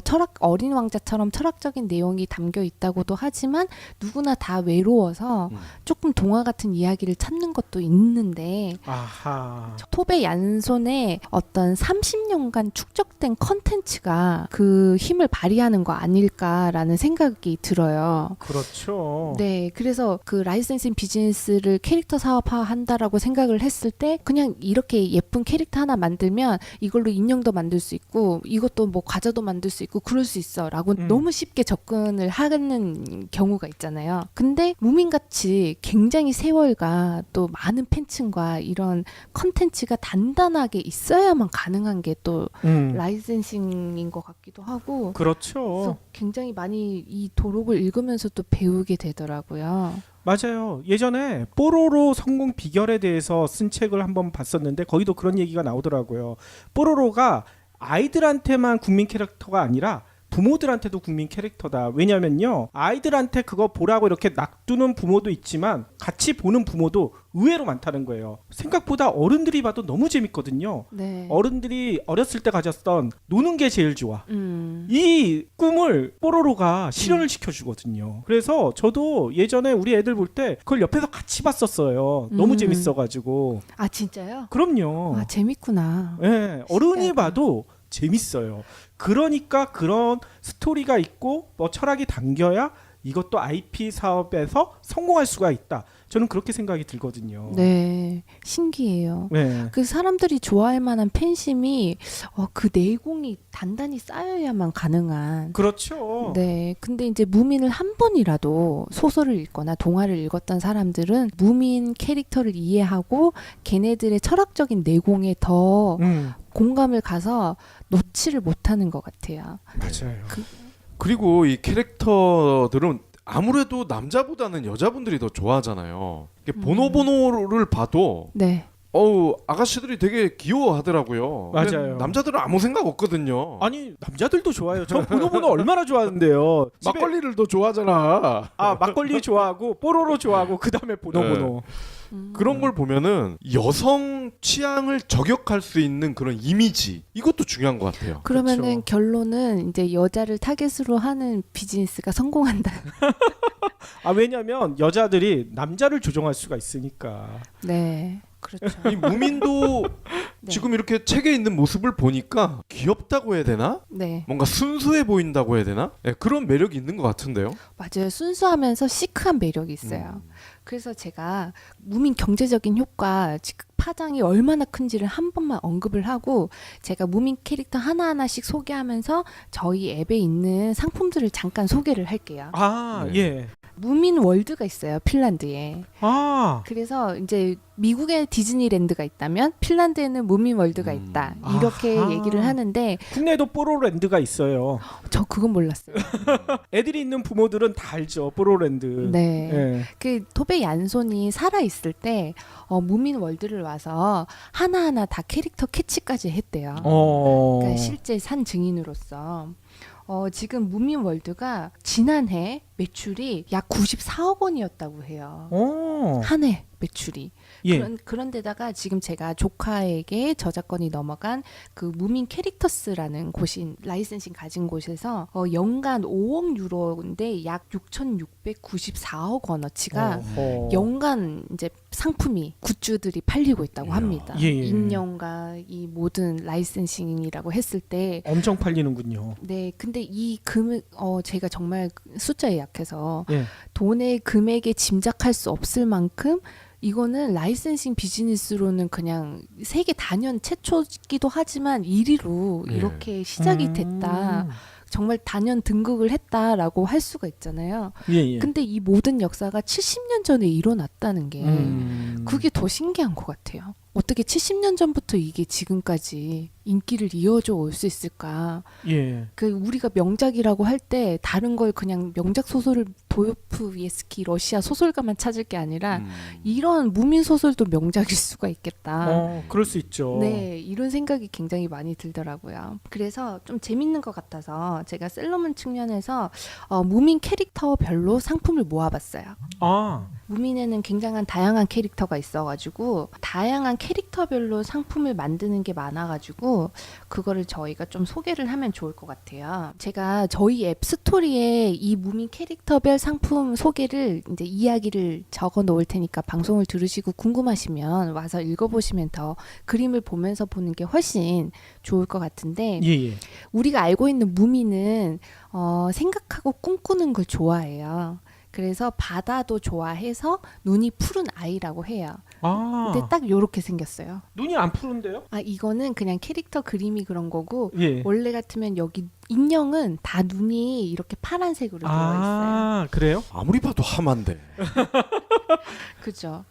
철학 어린 왕자처럼 철학적인 내용이 담겨 있다고도 하지만 누구나 다 외로워서 조금 동화 같은 이야기를 찾는 것도 있는데 아하. 토베 얀손의 어떤 30년간 축적된 컨텐츠가 그 힘을 발휘하는 거 아닐까라는 생각이 들어요. 그렇죠. 네, 그래서 그 라이센싱 비즈니스를 캐릭터 사업화한다라고 생각을 했을 때 그냥 이렇게 예쁜 캐릭터 하나 만들면 이걸로 인형도 만들 수 있고 이것도 뭐 과자도 만들 수 있고 그럴 수 있어라고 너무 쉽게 접근을 하는 경우가 있잖아요. 근데 무민같이 굉장히 세월과 또 많은 팬층과 이런 컨텐츠가 단단하게 있어야만 가능한 게 또 라이센싱인 것 같기도 하고 그렇죠. 그래서 굉장히 많이 이 도록을 읽으면서 또 배우게 되더라고요. 맞아요. 예전에 뽀로로 성공 비결에 대해서 쓴 책을 한번 봤었는데 거기도 그런 얘기가 나오더라고요. 뽀로로가 아이들한테만 국민 캐릭터가 아니라 부모들한테도 국민 캐릭터다. 왜냐면요, 아이들한테 그거 보라고 이렇게 놔두는 부모도 있지만 같이 보는 부모도 의외로 많다는 거예요. 생각보다 어른들이 봐도 너무 재밌거든요. 네. 어른들이 어렸을 때 가졌던 노는 게 제일 좋아. 음. 이 꿈을 뽀로로가 실현을 시켜주거든요. 그래서 저도 예전에 우리 애들 볼 때 그걸 옆에서 같이 봤었어요. 너무 재밌어가지고. 아 진짜요? 그럼요. 아 재밌구나. 예, 어른이 신기하다. 봐도 재밌어요. 그러니까 그런 스토리가 있고 뭐 철학이 담겨야 이것도 IP 사업에서 성공할 수가 있다. 저는 그렇게 생각이 들거든요. 네, 신기해요. 네. 그 사람들이 좋아할 만한 팬심이 그 내공이 단단히 쌓여야만 가능한. 그렇죠. 네, 근데 이제 무민을 한 번이라도 소설을 읽거나 동화를 읽었던 사람들은 무민 캐릭터를 이해하고 걔네들의 철학적인 내공에 더 공감을 가서 놓지를 못하는 것 같아요. 맞아요. 그리고 이 캐릭터들은 아무래도 남자보다는 여자분들이 더 좋아하잖아요. 이게 보노보노를 봐도 네. 아가씨들이 되게 귀여워하더라고요. 맞아요. 근데 남자들은 아무 생각 없거든요. 아니 남자들도 좋아요. 저 보노보노 얼마나 좋아하는데요. 막걸리를 더 좋아하잖아. 막걸리 좋아하고 뽀로로 좋아하고 그 다음에 보노보노. 그런 걸 보면은 여성 취향을 저격할 수 있는 그런 이미지 이것도 중요한 것 같아요. 그러면은 그렇죠. 결론은 이제 여자를 타겟으로 하는 비즈니스가 성공한다. 왜냐면 여자들이 남자를 조종할 수가 있으니까. 네, 그렇죠. 이 무민도 네. 지금 이렇게 책에 있는 모습을 보니까 귀엽다고 해야 되나? 네, 뭔가 순수해 보인다고 해야 되나? 네, 그런 매력이 있는 것 같은데요. 맞아요. 순수하면서 시크한 매력이 있어요. 그래서 제가 무민 경제적인 효과 즉 파장이 얼마나 큰지를 한 번만 언급을 하고 제가 무민 캐릭터 하나하나씩 소개하면서 저희 앱에 있는 상품들을 잠깐 소개를 할게요. 네. 예. 무민 월드가 있어요, 핀란드에. 그래서 이제 미국에 디즈니랜드가 있다면 핀란드에는 무민 월드가 있다. 이렇게 아하. 얘기를 하는데 국내에도 뽀로랜드가 있어요. 저 그건 몰랐어요. 애들이 있는 부모들은 다 알죠. 뽀로랜드. 네. 예. 그 토베 얀손이 살아 있을 때 무민 월드를 와서 하나하나 다 캐릭터 캐치까지 했대요. 그러니까 실제 산 증인으로서. 지금 무민 월드가 지난해 매출이 약 94억 원이었다고 해요. 한 해 매출이. 예. 그런데다가 지금 제가 조카에게 저작권이 넘어간 그 무민 캐릭터스라는 곳인 라이센싱 가진 곳에서 연간 5억 유로인데 약 6,694억 원어치가 연간 이제 상품이 굿즈들이 팔리고 있다고 합니다. 예, 예. 인형과 이 모든 라이센싱이라고 했을 때 엄청 팔리는군요. 네, 근데 이 제가 정말 숫자에 약해서 예. 돈의 금액에 짐작할 수 없을 만큼 이거는 라이센싱 비즈니스로는 그냥 세계 단연 최초이기도 하지만 1위로 예. 이렇게 시작이 됐다. 정말 단연 등극을 했다라고 할 수가 있잖아요. 예, 예. 근데 이 모든 역사가 70년 전에 일어났다는 게 그게 더 신기한 것 같아요. 어떻게 70년 전부터 이게 지금까지 인기를 이어져 올 수 있을까? 예. 그 우리가 명작이라고 할 때 다른 걸 그냥 명작 소설을 도요프예스키 러시아 소설가만 찾을 게 아니라 이런 무민 소설도 명작일 수가 있겠다. 그럴 수 있죠. 네, 이런 생각이 굉장히 많이 들더라고요. 그래서 좀 재밌는 것 같아서 제가 셀러문 측면에서 무민 캐릭터별로 상품을 모아봤어요. 아, 무민에는 굉장한 다양한 캐릭터가 있어가지고 다양한 캐릭터별로 상품을 만드는 게 많아가지고 그거를 저희가 좀 소개를 하면 좋을 것 같아요. 제가 저희 앱 스토리에 이 무민 캐릭터별 상품 소개를 이제 이야기를 적어 놓을 테니까 방송을 들으시고 궁금하시면 와서 읽어보시면 더 그림을 보면서 보는 게 훨씬 좋을 것 같은데 예, 예. 우리가 알고 있는 무민은 생각하고 꿈꾸는 걸 좋아해요. 그래서 바다도 좋아해서 눈이 푸른 아이라고 해요. 아, 근데 딱 요렇게 생겼어요. 눈이 안 푸른데요? 아, 이거는 그냥 캐릭터 그림이 그런 거고 예. 원래 같으면 여기 인형은 다 눈이 이렇게 파란색으로 되어 있어요. 아, 그래요? 아무리 봐도 하만데. 그죠.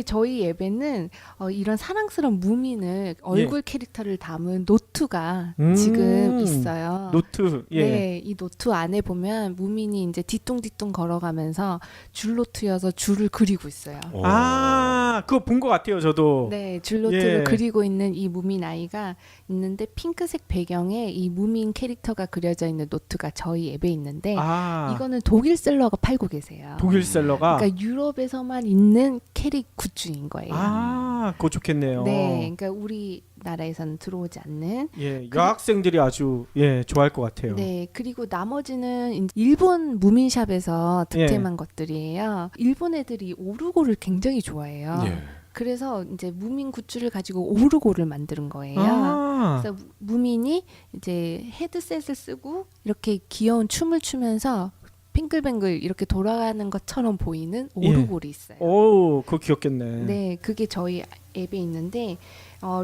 저희 앱에는 이런 사랑스러운 무민을 얼굴 캐릭터를 담은 노트가 지금 있어요. 노트. 예. 네, 이 노트 안에 보면 무민이 이제 뒤뚱뒤뚱 걸어가면서 줄노트여서 줄을 그리고 있어요. 아, 그거 본 것 같아요, 저도. 네, 줄노트를 예. 그리고 있는 이 무민 아이가 있는데 핑크색 배경에 이 무민 캐릭터가 그려져 있는 노트가 저희 앱에 있는데 아, 이거는 독일 셀러가 팔고 계세요. 독일 셀러가. 그러니까 유럽에서만 있는 캐릭 굿즈인 거예요. 아, 그거 좋겠네요. 네, 그러니까 우리나라에서는 들어오지 않는. 예, 여학생들이 아주 좋아할 것 같아요. 네, 그리고 나머지는 이제 일본 무민샵에서 득템한 예. 것들이에요. 일본 애들이 오르고를 굉장히 좋아해요. 예. 그래서 이제 무민 굿즈를 가지고 오르고를 만드는 거예요. 아, 그래서 무민이 이제 헤드셋을 쓰고 이렇게 귀여운 춤을 추면서 빙글빙글 이렇게 돌아가는 것처럼 보이는 오르골이 있어요. 오, 그거 귀엽겠네. 네, 그게 저희 앱에 있는데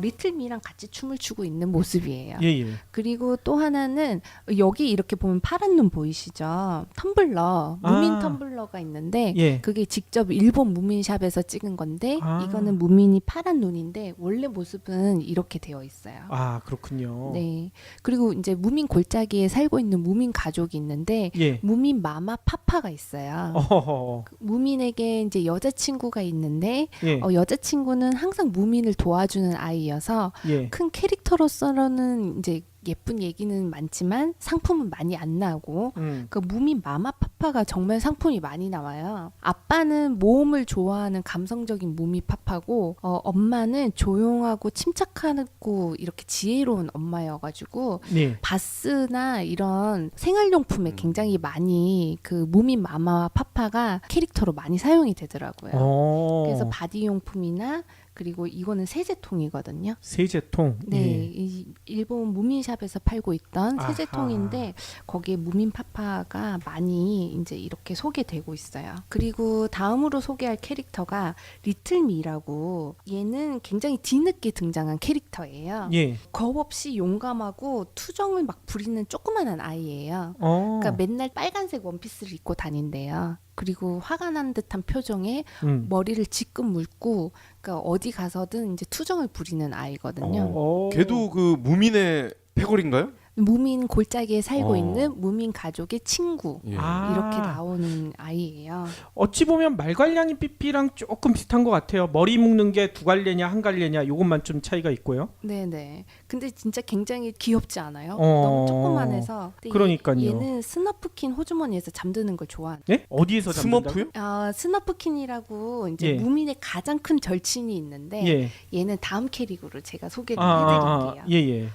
리틀미랑 같이 춤을 추고 있는 모습이에요. 예, 예. 그리고 또 하나는 여기 이렇게 보면 파란 눈 보이시죠? 텀블러, 무민 텀블러가 있는데 예. 그게 직접 일본 무민샵에서 찍은 건데 아. 이거는 무민이 파란 눈인데 원래 모습은 이렇게 되어 있어요. 아, 그렇군요. 네. 그리고 이제 무민 골짜기에 살고 있는 무민 가족이 있는데 예. 무민 마마 파파가 있어요. 어허허. 무민에게 이제 여자친구가 있는데 예. 여자친구는 항상 무민을 도와주는 아이여서 예. 큰 캐릭터로서는 이제 예쁜 얘기는 많지만 상품은 많이 안 나오고 그 무민 마마 파파가 정말 상품이 많이 나와요. 아빠는 모험을 좋아하는 감성적인 무미 파파고 엄마는 조용하고 침착하고 이렇게 지혜로운 엄마여가지고 네. 바스나 이런 생활용품에 굉장히 많이 그 무민 마마 파파가 캐릭터로 많이 사용이 되더라고요. 그래서 바디용품이나 그리고 이거는 세제통이거든요. 세제통. 네, 예. 이 일본 무민샵에서 팔고 있던 아하. 세제통인데 거기에 무민 파파가 많이 이제 이렇게 소개되고 있어요. 그리고 다음으로 소개할 캐릭터가 리틀미라고 얘는 굉장히 뒤늦게 등장한 캐릭터예요. 예. 겁 없이 용감하고 투정을 막 부리는 조그만한 아이예요. 어. 그러니까 맨날 빨간색 원피스를 입고 다닌대요. 그리고 화가 난 듯한 표정에 머리를 지끈 물고 그러니까 어디 가서든 이제 투정을 부리는 아이거든요. 어. 걔도 그 무민의 패거리인가요? 무민 골짜기에 살고 어. 있는 무민 가족의 친구 예. 이렇게 나오는 아이예요. 어찌 보면 말괄량이 삐삐랑 조금 비슷한 것 같아요. 머리 묶는 게 두 갈래냐 한 갈래냐 요것만 좀 차이가 있고요. 네네. 근데 진짜 굉장히 귀엽지 않아요? 어. 너무 조그만해서. 근데 그러니까요. 얘는 스너프킨 호주머니에서 잠드는 걸 좋아하는. 네? 어디에서 잡는다? 스머프요? 스너프킨이라고 이제 예. 무민의 가장 큰 절친이 있는데 예. 얘는 다음 캐릭으로 제가 소개를 아, 해드릴게요. 예.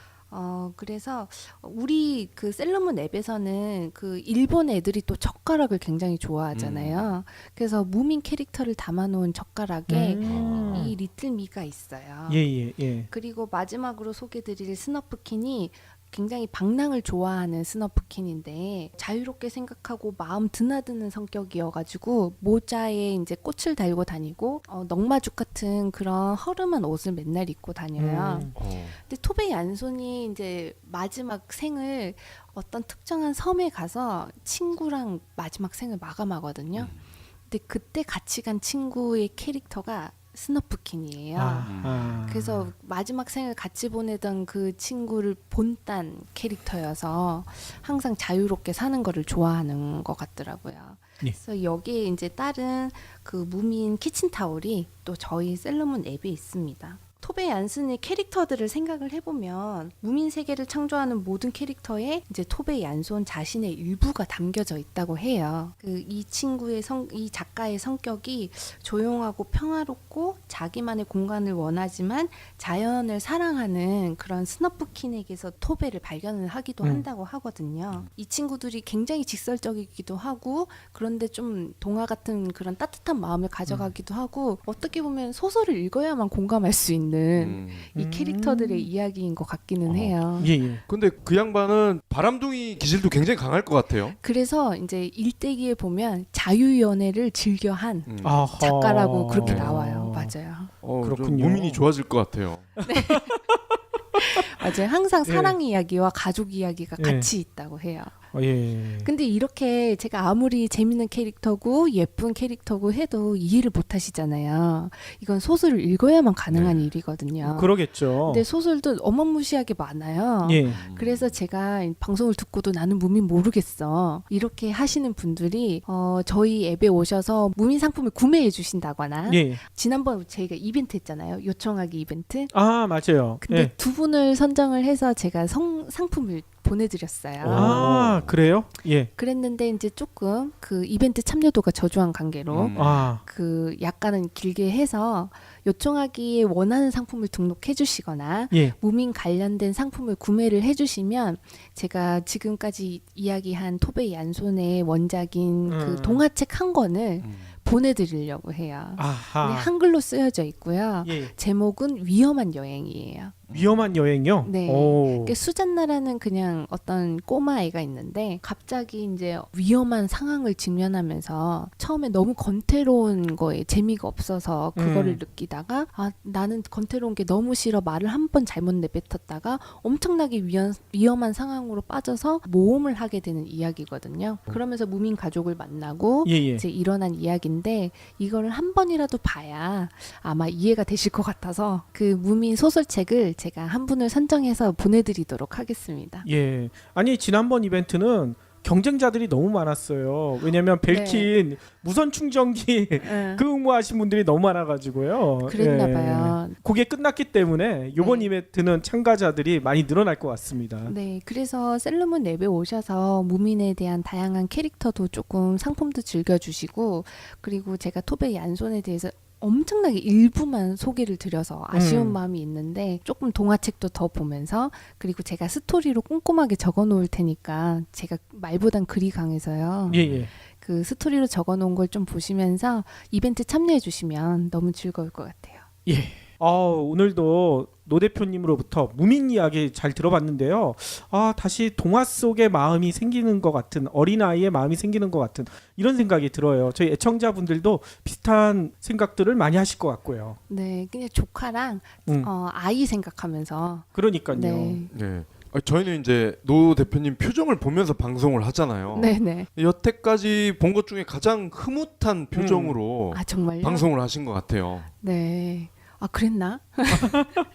그래서 우리 그 셀러문 앱에서는 그 일본 애들이 또 젓가락을 굉장히 좋아하잖아요. 그래서 무민 캐릭터를 담아놓은 젓가락에 이 리틀 미가 있어요. 예. 그리고 마지막으로 소개드릴 스너프킨이 굉장히 방랑을 좋아하는 스너프킨인데 자유롭게 생각하고 마음 드나드는 성격이어가지고 모자에 이제 꽃을 달고 다니고 넝마죽 같은 그런 허름한 옷을 맨날 입고 다녀요. 근데 토베 얀손이 이제 마지막 생을 어떤 특정한 섬에 가서 친구랑 마지막 생을 마감하거든요. 근데 그때 같이 간 친구의 캐릭터가 스너프킨이에요. 그래서 마지막 생을 같이 보내던 그 친구를 본딴 캐릭터여서 항상 자유롭게 사는 거를 좋아하는 것 같더라고요. 예. 그래서 여기에 이제 다른 그 무민 키친타올이 또 저희 셀러문 앱에 있습니다. 토베 얀슨의 캐릭터들을 생각을 해보면 무민 세계를 창조하는 모든 캐릭터에 이제 토베 얀손 자신의 일부가 담겨져 있다고 해요. 이 친구의 이 작가의 성격이 조용하고 평화롭고 자기만의 공간을 원하지만 자연을 사랑하는 그런 스너프킨에게서 토베를 발견을 하기도 한다고 하거든요. 이 친구들이 굉장히 직설적이기도 하고 그런데 좀 동화 같은 그런 따뜻한 마음을 가져가기도 하고 어떻게 보면 소설을 읽어야만 공감할 수 있는 이 캐릭터들의 이야기인 것 같기는 해요. 예. 근데 그 양반은 바람둥이 기질도 굉장히 강할 것 같아요. 그래서 이제 일대기에 보면 자유연애를 즐겨한 아하. 작가라고 그렇게 나와요. 맞아요. 그렇군요. 무민이 좋아질 것 같아요. 맞아요. 항상 예. 사랑 이야기와 가족 이야기가 예. 같이 있다고 해요. 예. 근데 이렇게 제가 아무리 재밌는 캐릭터고 예쁜 캐릭터고 해도 이해를 못 하시잖아요. 이건 소설을 읽어야만 가능한 일이거든요. 그러겠죠. 근데 소설도 어마무시하게 많아요. 예. 그래서 제가 방송을 듣고도 나는 무민 모르겠어. 이렇게 하시는 분들이 저희 앱에 오셔서 무민 상품을 구매해 주신다거나 예. 지난번 저희가 이벤트 했잖아요. 요청하기 이벤트. 아, 맞아요. 근데 예. 두 분을 선정을 해서 제가 상품을 보내드렸어요. 아, 그래요? 예. 그랬는데 이제 조금 그 이벤트 참여도가 저조한 관계로 아. 그 약간은 길게 해서 요청하기에 원하는 상품을 등록해 주시거나 예. 무민 관련된 상품을 구매를 해주시면 제가 지금까지 이야기한 토베 얀손의 원작인 그 동화책 한 권을 보내드리려고 해요. 아하. 근데 한글로 쓰여져 있고요. 예. 제목은 위험한 여행이에요. 위험한 여행요? 네. 오. 수잔나라는 그냥 어떤 꼬마 아이가 있는데 갑자기 이제 위험한 상황을 직면하면서 처음에 너무 건태로운 거에 재미가 없어서 그거를 느끼다가 나는 건태로운 게 너무 싫어 말을 한 번 잘못 내뱉었다가 엄청나게 위험한 상황으로 빠져서 모험을 하게 되는 이야기거든요. 그러면서 무민 가족을 만나고 예. 이제 일어난 이야기인데 이거를 한 번이라도 봐야 아마 이해가 되실 것 같아서 그 무민 소설책을 제가 한 분을 선정해서 보내드리도록 하겠습니다. 예. 아니 지난번 이벤트는 경쟁자들이 너무 많았어요. 왜냐면 벨킨 무선 충전기 그 응모하신 분들이 너무 많아가지고요. 그랬나 예. 봐요. 그게 끝났기 때문에 이번 네. 이벤트는 참가자들이 많이 늘어날 것 같습니다. 네, 그래서 셀러문 앱에 오셔서 무민에 대한 다양한 캐릭터도 조금 상품도 즐겨주시고 그리고 제가 토베 얀손에 대해서 엄청나게 일부만 소개를 드려서 아쉬운 마음이 있는데 조금 동화책도 더 보면서 그리고 제가 스토리로 꼼꼼하게 적어 놓을 테니까 제가 말보단 글이 강해서요. 예. 그 스토리로 적어 놓은 걸 좀 보시면서 이벤트 참여해 주시면 너무 즐거울 것 같아요. 예. 오늘도 노 대표님으로부터 무민 이야기 잘 들어봤는데요. 다시 동화 속의 마음이 생기는 것 같은 어린아이의 마음이 생기는 것 같은 이런 생각이 들어요. 저희 애청자분들도 비슷한 생각들을 많이 하실 것 같고요. 네, 그냥 조카랑 아이 생각하면서 그러니까요. 네. 네. 저희는 이제 노 대표님 표정을 보면서 방송을 하잖아요. 네네. 여태까지 본 것 중에 가장 흐뭇한 표정으로 아 정말요? 방송을 하신 것 같아요. 네. 아, 그랬나?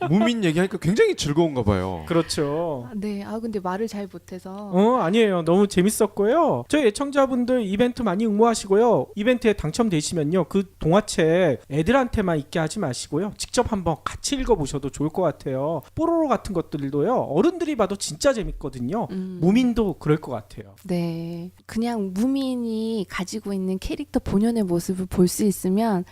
무민 얘기하니까 굉장히 즐거운가 봐요. 그렇죠. 네. 아, 근데 말을 잘 못해서. 아니에요. 너무 재밌었고요. 저희 애청자분들 이벤트 많이 응모하시고요. 이벤트에 당첨되시면요. 그 동화책 애들한테만 읽게 하지 마시고요. 직접 한번 같이 읽어보셔도 좋을 것 같아요. 뽀로로 같은 것들도요. 어른들이 봐도 진짜 재밌거든요. 무민도 그럴 것 같아요. 네. 그냥 무민이 가지고 있는 캐릭터 본연의 모습을 볼 수 있으면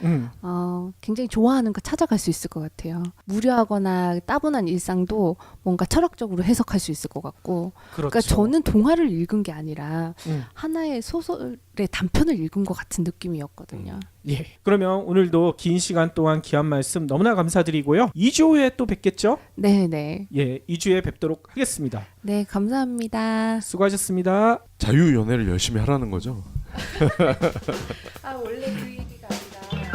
굉장히 좋아하는 거 찾아갈 수 있을 것 같아요. 무료하거나 따분한 일상도 뭔가 철학적으로 해석할 수 있을 것 같고. 그렇죠. 그러니까 저는 동화를 읽은 게 아니라 하나의 소설의 단편을 읽은 것 같은 느낌이었거든요. 예. 그러면 오늘도 긴 시간 동안 귀한 말씀 너무나 감사드리고요. 2주 후에 또 뵙겠죠? 네네. 예, 2주에 뵙도록 하겠습니다. 네, 감사합니다. 수고하셨습니다. 자유 연애를 열심히 하라는 거죠. 아, 원래 그 얘기가 아니라.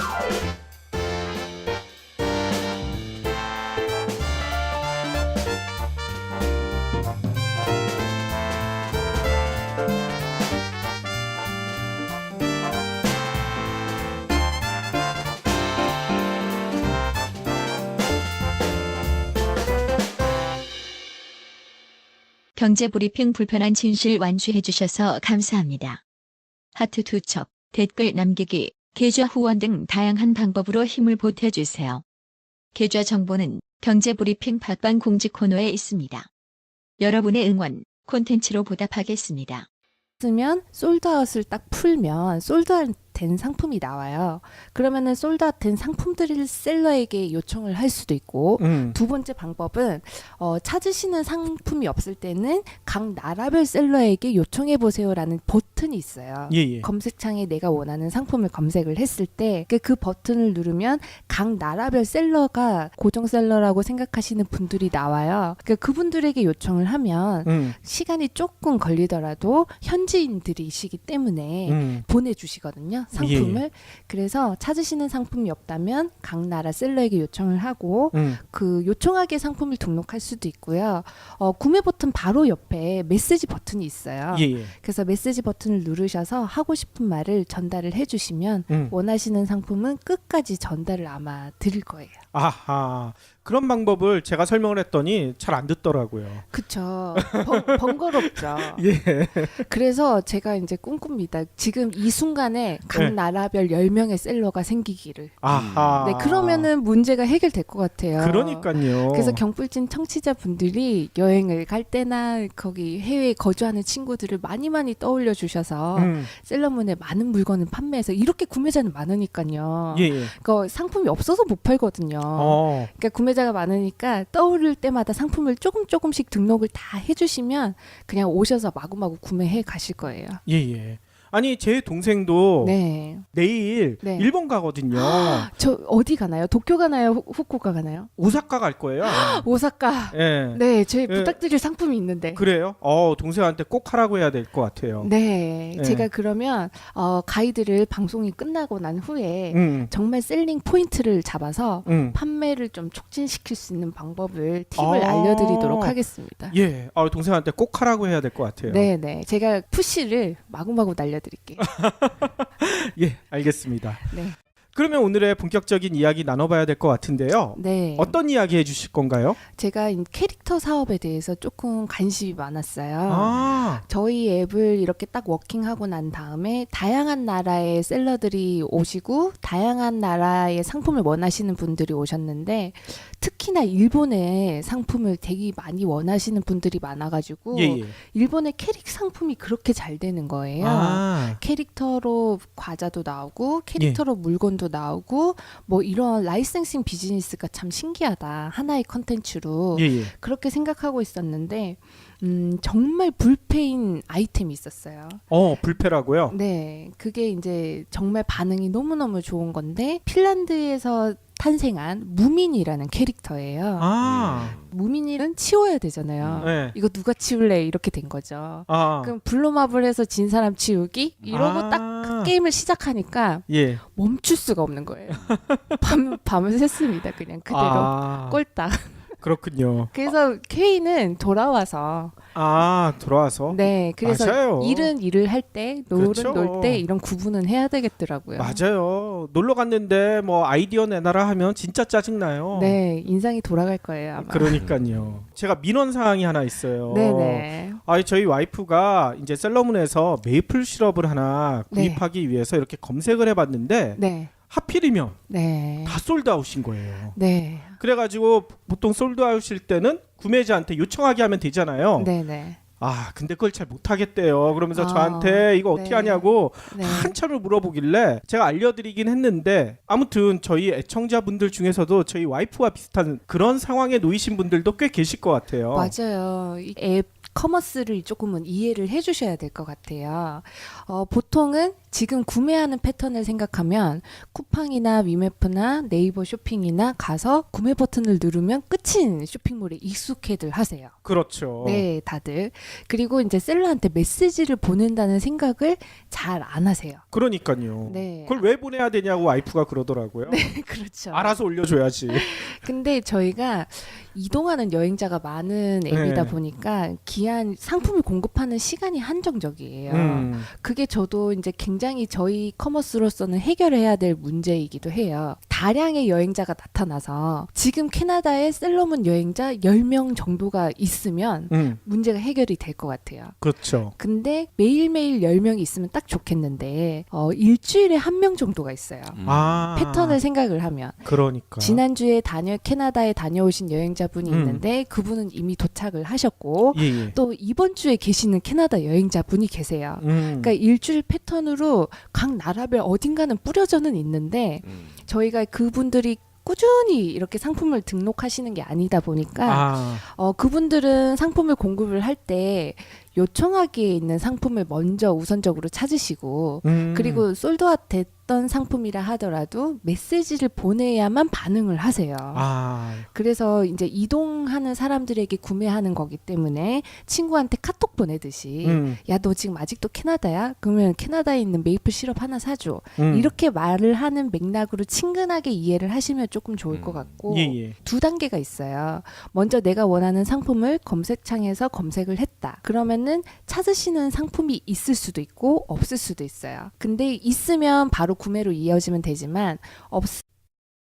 경제브리핑 불편한 진실 완주해 주셔서 감사합니다. 하트 두 첩, 댓글 남기기, 계좌 후원 등 다양한 방법으로 힘을 보태주세요. 계좌 정보는 경제브리핑 팟빵 공지 코너에 있습니다. 여러분의 응원, 콘텐츠로 보답하겠습니다. 쓰면 솔드아웃을 딱 풀면 솔드아웃 된 상품이 나와요. 그러면은 솔드아웃 된 상품들을 셀러에게 요청을 할 수도 있고, 두 번째 방법은 찾으시는 상품이 없을 때는 각 나라별 셀러에게 요청해 보세요라는 버튼이 있어요. 예. 검색창에 내가 원하는 상품을 검색을 했을 때 그 버튼을 누르면 각 나라별 셀러가 고정 셀러라고 생각하시는 분들이 나와요. 그분들에게 요청을 하면 시간이 조금 걸리더라도 현지인들이시기 때문에 보내주시거든요. 상품을. 그래서 찾으시는 상품이 없다면 각 나라 셀러에게 요청을 하고 그 요청하기에 상품을 등록할 수도 있고요. 구매 버튼 바로 옆에 메시지 버튼이 있어요. 예. 그래서 메시지 버튼을 누르셔서 하고 싶은 말을 전달을 해주시면 원하시는 상품은 끝까지 전달을 아마 드릴 거예요. 아하. 그런 방법을 제가 설명을 했더니 잘 안 듣더라고요. 그쵸. 번거롭죠. 예. 그래서 제가 이제 꿈꿉니다. 지금 이 순간에 각 네. 나라별 10명의 셀러가 생기기를. 아하. 네, 그러면은 문제가 해결될 것 같아요. 그러니까요. 그래서 경불진 청취자분들이 여행을 갈 때나 거기 해외에 거주하는 친구들을 많이 떠올려 주셔서 셀러문에 많은 물건을 판매해서 이렇게 구매자는 많으니까요. 예. 그러니까 상품이 없어서 못 팔거든요. 그러니까 구매자가 많으니까 떠오를 때마다 상품을 조금씩 등록을 다 해주시면 그냥 오셔서 마구마구 구매해 가실 거예요. 예. 아니 제 동생도 네. 내일 네. 일본 가거든요. 저 어디 가나요? 도쿄 가나요? 후쿠오카 가나요? 오사카 갈 거예요. 오사카. 예. 네, 저희 예. 부탁드릴 상품이 있는데. 그래요? 동생한테 꼭 하라고 해야 될 것 같아요. 네, 네. 제가 그러면 가이드를 방송이 끝나고 난 후에 정말 정말 셀링 포인트를 잡아서 판매를 좀 촉진시킬 수 있는 방법을 팁을 알려드리도록 하겠습니다. 예. 동생한테 꼭 하라고 해야 될 것 같아요. 네, 제가 푸시를 마구마구 날려드릴게요. 예, 알겠습니다. 네. 그러면 오늘의 본격적인 이야기 나눠봐야 될 것 같은데요. 네. 어떤 이야기 해주실 건가요? 제가 이 캐릭터 사업에 대해서 조금 관심이 많았어요. 저희 앱을 이렇게 딱 워킹하고 난 다음에 다양한 나라의 셀러들이 오시고 다양한 나라의 상품을 원하시는 분들이 오셨는데 특히나 일본의 상품을 되게 많이 원하시는 분들이 많아가지고 예. 일본의 캐릭 상품이 그렇게 잘 되는 거예요. 캐릭터로 과자도 나오고 캐릭터로 물건도 나오고 뭐 이런 라이센싱 비즈니스가 참 신기하다. 하나의 컨텐츠로 예. 그렇게 생각하고 있었는데 정말 불패인 아이템이 있었어요. 불패라고요? 네, 그게 이제 정말 반응이 너무너무 좋은 건데 핀란드에서 탄생한 무민이라는 캐릭터예요. 무민이는 치워야 되잖아요. 네. 이거 누가 치울래 이렇게 된 거죠. 아. 그럼 블루마블 해서 진 사람 치우기 이러고 딱 그 게임을 시작하니까 예. 멈출 수가 없는 거예요. 밤을 샜습니다. 그냥 그대로 꼴딱. 그렇군요. 그래서 K는 돌아와서 돌아와서. 네, 그래서 맞아요. 일은 일을 할 때, 놀은 그렇죠. 놀 때 이런 구분은 해야 되겠더라고요. 맞아요. 놀러 갔는데 뭐 아이디어 내놔라 하면 진짜 짜증나요. 네, 인상이 돌아갈 거예요 아마. 그러니까요. 제가 민원 사항이 하나 있어요. 네네. 저희 와이프가 이제 셀러문에서 메이플 시럽을 하나 네. 구입하기 위해서 이렇게 검색을 해봤는데 네, 하필이면 네, 다 솔드아웃인 거예요. 네, 그래가지고 보통 솔드아웃일 때는 구매자한테 요청하게 하면 되잖아요. 네네. 근데 그걸 잘 못하겠대요. 그러면서 아, 저한테 이거 어떻게 네. 하냐고 네. 한참을 물어보길래 제가 알려드리긴 했는데, 아무튼 저희 애청자분들 중에서도 저희 와이프와 비슷한 그런 상황에 놓이신 분들도 꽤 계실 것 같아요. 맞아요. 이 앱 커머스를 조금은 이해를 해주셔야 될 것 같아요. 보통은 지금 구매하는 패턴을 생각하면 쿠팡이나 위메프나 네이버 쇼핑이나 가서 구매 버튼을 누르면 끝인 쇼핑몰에 익숙해들 하세요. 그렇죠. 네, 다들. 그리고 이제 셀러한테 메시지를 보낸다는 생각을 잘 안 하세요. 그러니까요. 네. 그걸 왜 보내야 되냐고 와이프가 그러더라고요. 그렇죠. 알아서 올려줘야지. 근데 저희가 이동하는 여행자가 많은 앱이다 네. 보니까 기한 상품을 공급하는 시간이 한정적이에요. 그게 저도 이제 굉장히 저희 커머스로서는 해결해야 될 문제이기도 해요. 다량의 여행자가 나타나서 지금 캐나다에 셀러문 여행자 10명 정도가 있으면 문제가 해결이 될 것 같아요. 그렇죠. 근데 매일매일 10명이 있으면 딱 좋겠는데 일주일에 1명 정도가 있어요. 패턴을 생각을 하면 그러니까. 지난주에 캐나다에 다녀오신 여행자분이 있는데 그분은 이미 도착을 하셨고 예. 또 이번 주에 계시는 캐나다 여행자분이 계세요. 그러니까 일주일 패턴으로 각 나라별 어딘가는 뿌려져는 있는데 저희가 그분들이 꾸준히 이렇게 상품을 등록하시는 게 아니다 보니까 그분들은 상품을 공급을 할 때 요청하기에 있는 상품을 먼저 우선적으로 찾으시고 그리고 솔드아웃 됐던 상품이라 하더라도 메시지를 보내야만 반응을 하세요. 그래서 이제 이동하는 사람들에게 구매하는 거기 때문에 친구한테 카톡 보내듯이 야, 너 지금 아직도 캐나다야? 그러면 캐나다에 있는 메이플 시럽 하나 사줘. 이렇게 말을 하는 맥락으로 친근하게 이해를 하시면 조금 좋을 것 같고 예. 두 단계가 있어요. 먼저 내가 원하는 상품을 검색창에서 검색을 했다. 그러면은 찾으시는 상품이 있을 수도 있고 없을 수도 있어요. 근데 있으면 바로 구매로 이어지면 되지만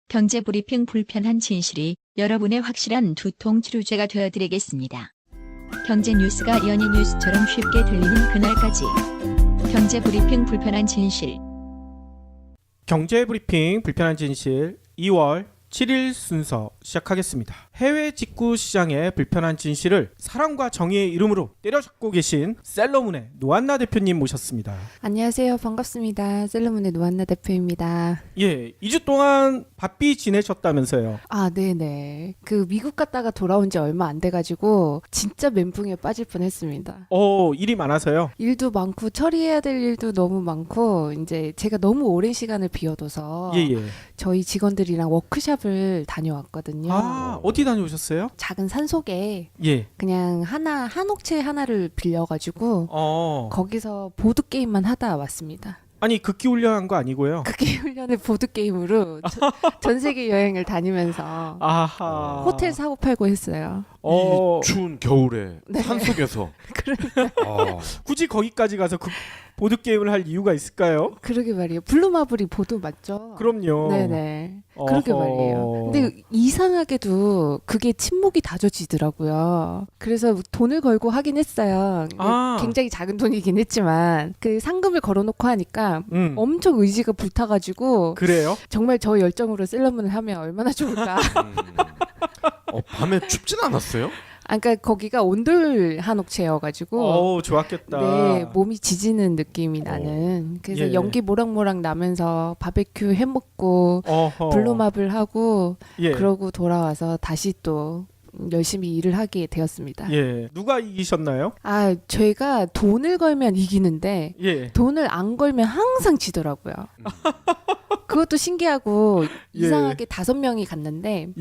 경제 브리핑 불편한 진실이 여러분의 확실한 두통 치료제가 되어드리겠습니다. 경제 뉴스가 연예 뉴스처럼 쉽게 들리는 그날까지. 경제 브리핑 불편한 진실. 경제 브리핑 불편한 진실 2월 7일 순서 시작하겠습니다. 해외 직구 시장의 불편한 진실을 사랑과 정의의 이름으로 때려잡고 계신 셀러문의 노한나 대표님 모셨습니다. 안녕하세요. 반갑습니다. 셀러문의 노한나 대표입니다. 예, 2주 동안 바삐 지내셨다면서요. 네네. 그 미국 갔다가 돌아온 지 얼마 안 돼가지고 진짜 멘붕에 빠질 뻔했습니다. 일이 많아서요. 일도 많고 처리해야 될 일도 너무 많고 이제 제가 너무 오랜 시간을 비워둬서 예. 저희 직원들이랑 워크숍을 다녀왔거든요. 어디 다녀오셨어요? 작은 산속에 예. 그냥 한 옥체 하나를 빌려가지고 거기서 보드 게임만 하다 왔습니다. 아니 극기 훈련한 거 아니고요. 그게 훈련의 보드 게임으로 전 세계 여행을 다니면서 호텔 사고 팔고 했어요. 이 추운 겨울에 네. 산속에서 굳이 거기까지 가서 보드 게임을 할 이유가 있을까요? 그러게 말이에요. 블루마블이 보드 맞죠? 그럼요. 네네. 그러게 말이에요. 근데 이상하게도 그게 침묵이 다져지더라고요. 그래서 돈을 걸고 하긴 했어요. 굉장히 작은 돈이긴 했지만 그 상금을 걸어놓고 하니까 엄청 의지가 불타가지고 그래요? 정말 저 열정으로 셀러문을 하면 얼마나 좋을까. 밤에 춥진 않았어요? 그러니까 거기가 온돌 한옥체여가지고 좋았겠다. 네, 몸이 지지는 느낌이 나는. 그래서 예. 연기 모락모락 나면서 바베큐 해먹고 블루마블 하고 그러고 돌아와서 다시 또 열심히 일을 하게 되었습니다. 예. 누가 이기셨나요? 저희가 돈을 걸면 이기는데 돈을 안 걸면 항상 지더라고요. 그것도 신기하고 이상하게 5명이 갔는데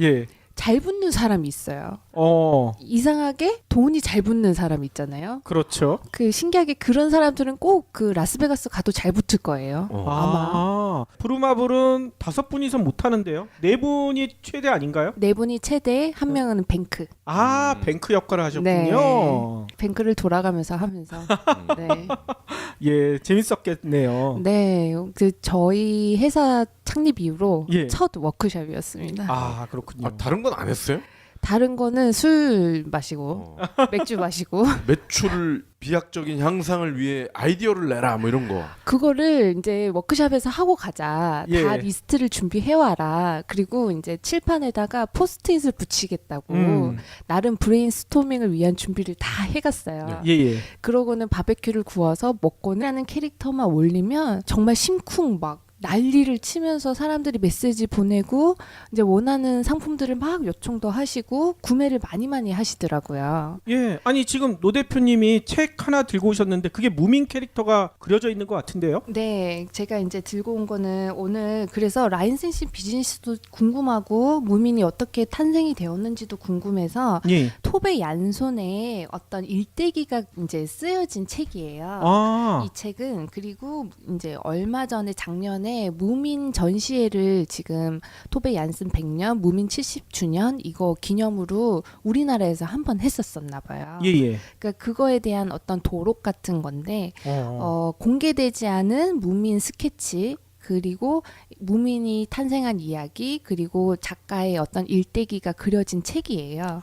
잘 붙는 사람이 있어요. 어, 이상하게 돈이 잘 붙는 사람 있잖아요. 그렇죠. 그 신기하게 그런 사람들은 꼭 그 라스베가스 가도 잘 붙을 거예요. 아마. 푸르마블은 5분이서 못 하는데요. 4분이 최대 아닌가요? 네 분이 최대, 한 명은 뱅크. 뱅크 역할을 하셨군요. 네. 뱅크를 돌아가면서 하면서. 네. 예, 재밌었겠네요. 네. 그 저희 회사 창립 이후로 예. 첫 워크숍이었습니다. 그렇군요. 다른 건 안 했어요? 다른 거는 술 마시고 맥주 마시고 매출 비약적인 향상을 위해 아이디어를 내라 뭐 이런 거. 그거를 이제 워크숍에서 하고 가자. 예. 다 리스트를 준비해 와라. 그리고 이제 칠판에다가 포스트잇을 붙이겠다고 나름 브레인스토밍을 위한 준비를 다 해갔어요. 예. 그러고는 바베큐를 구워서 먹고는 하는 캐릭터만 올리면 정말 심쿵 막 난리를 치면서 사람들이 메시지 보내고 이제 원하는 상품들을 막 요청도 하시고 구매를 많이 하시더라고요. 예, 아니 지금 노 대표님이 책 하나 들고 오셨는데 그게 무민 캐릭터가 그려져 있는 것 같은데요? 네, 제가 이제 들고 온 거는 오늘 그래서 라인센싱 비즈니스도 궁금하고 무민이 어떻게 탄생이 되었는지도 궁금해서 예. 토베 얀손의 어떤 일대기가 이제 쓰여진 책이에요. 이 책은 그리고 이제 얼마 전에 작년에 무민 전시회를 지금 토베 얀슨 100년, 무민 70주년 이거 기념으로 우리나라에서 한번 했었었나 봐요. 예. 그러니까 그거에 대한 어떤 도록 같은 건데 공개되지 않은 무민 스케치 그리고 무민이 탄생한 이야기 그리고 작가의 어떤 일대기가 그려진 책이에요.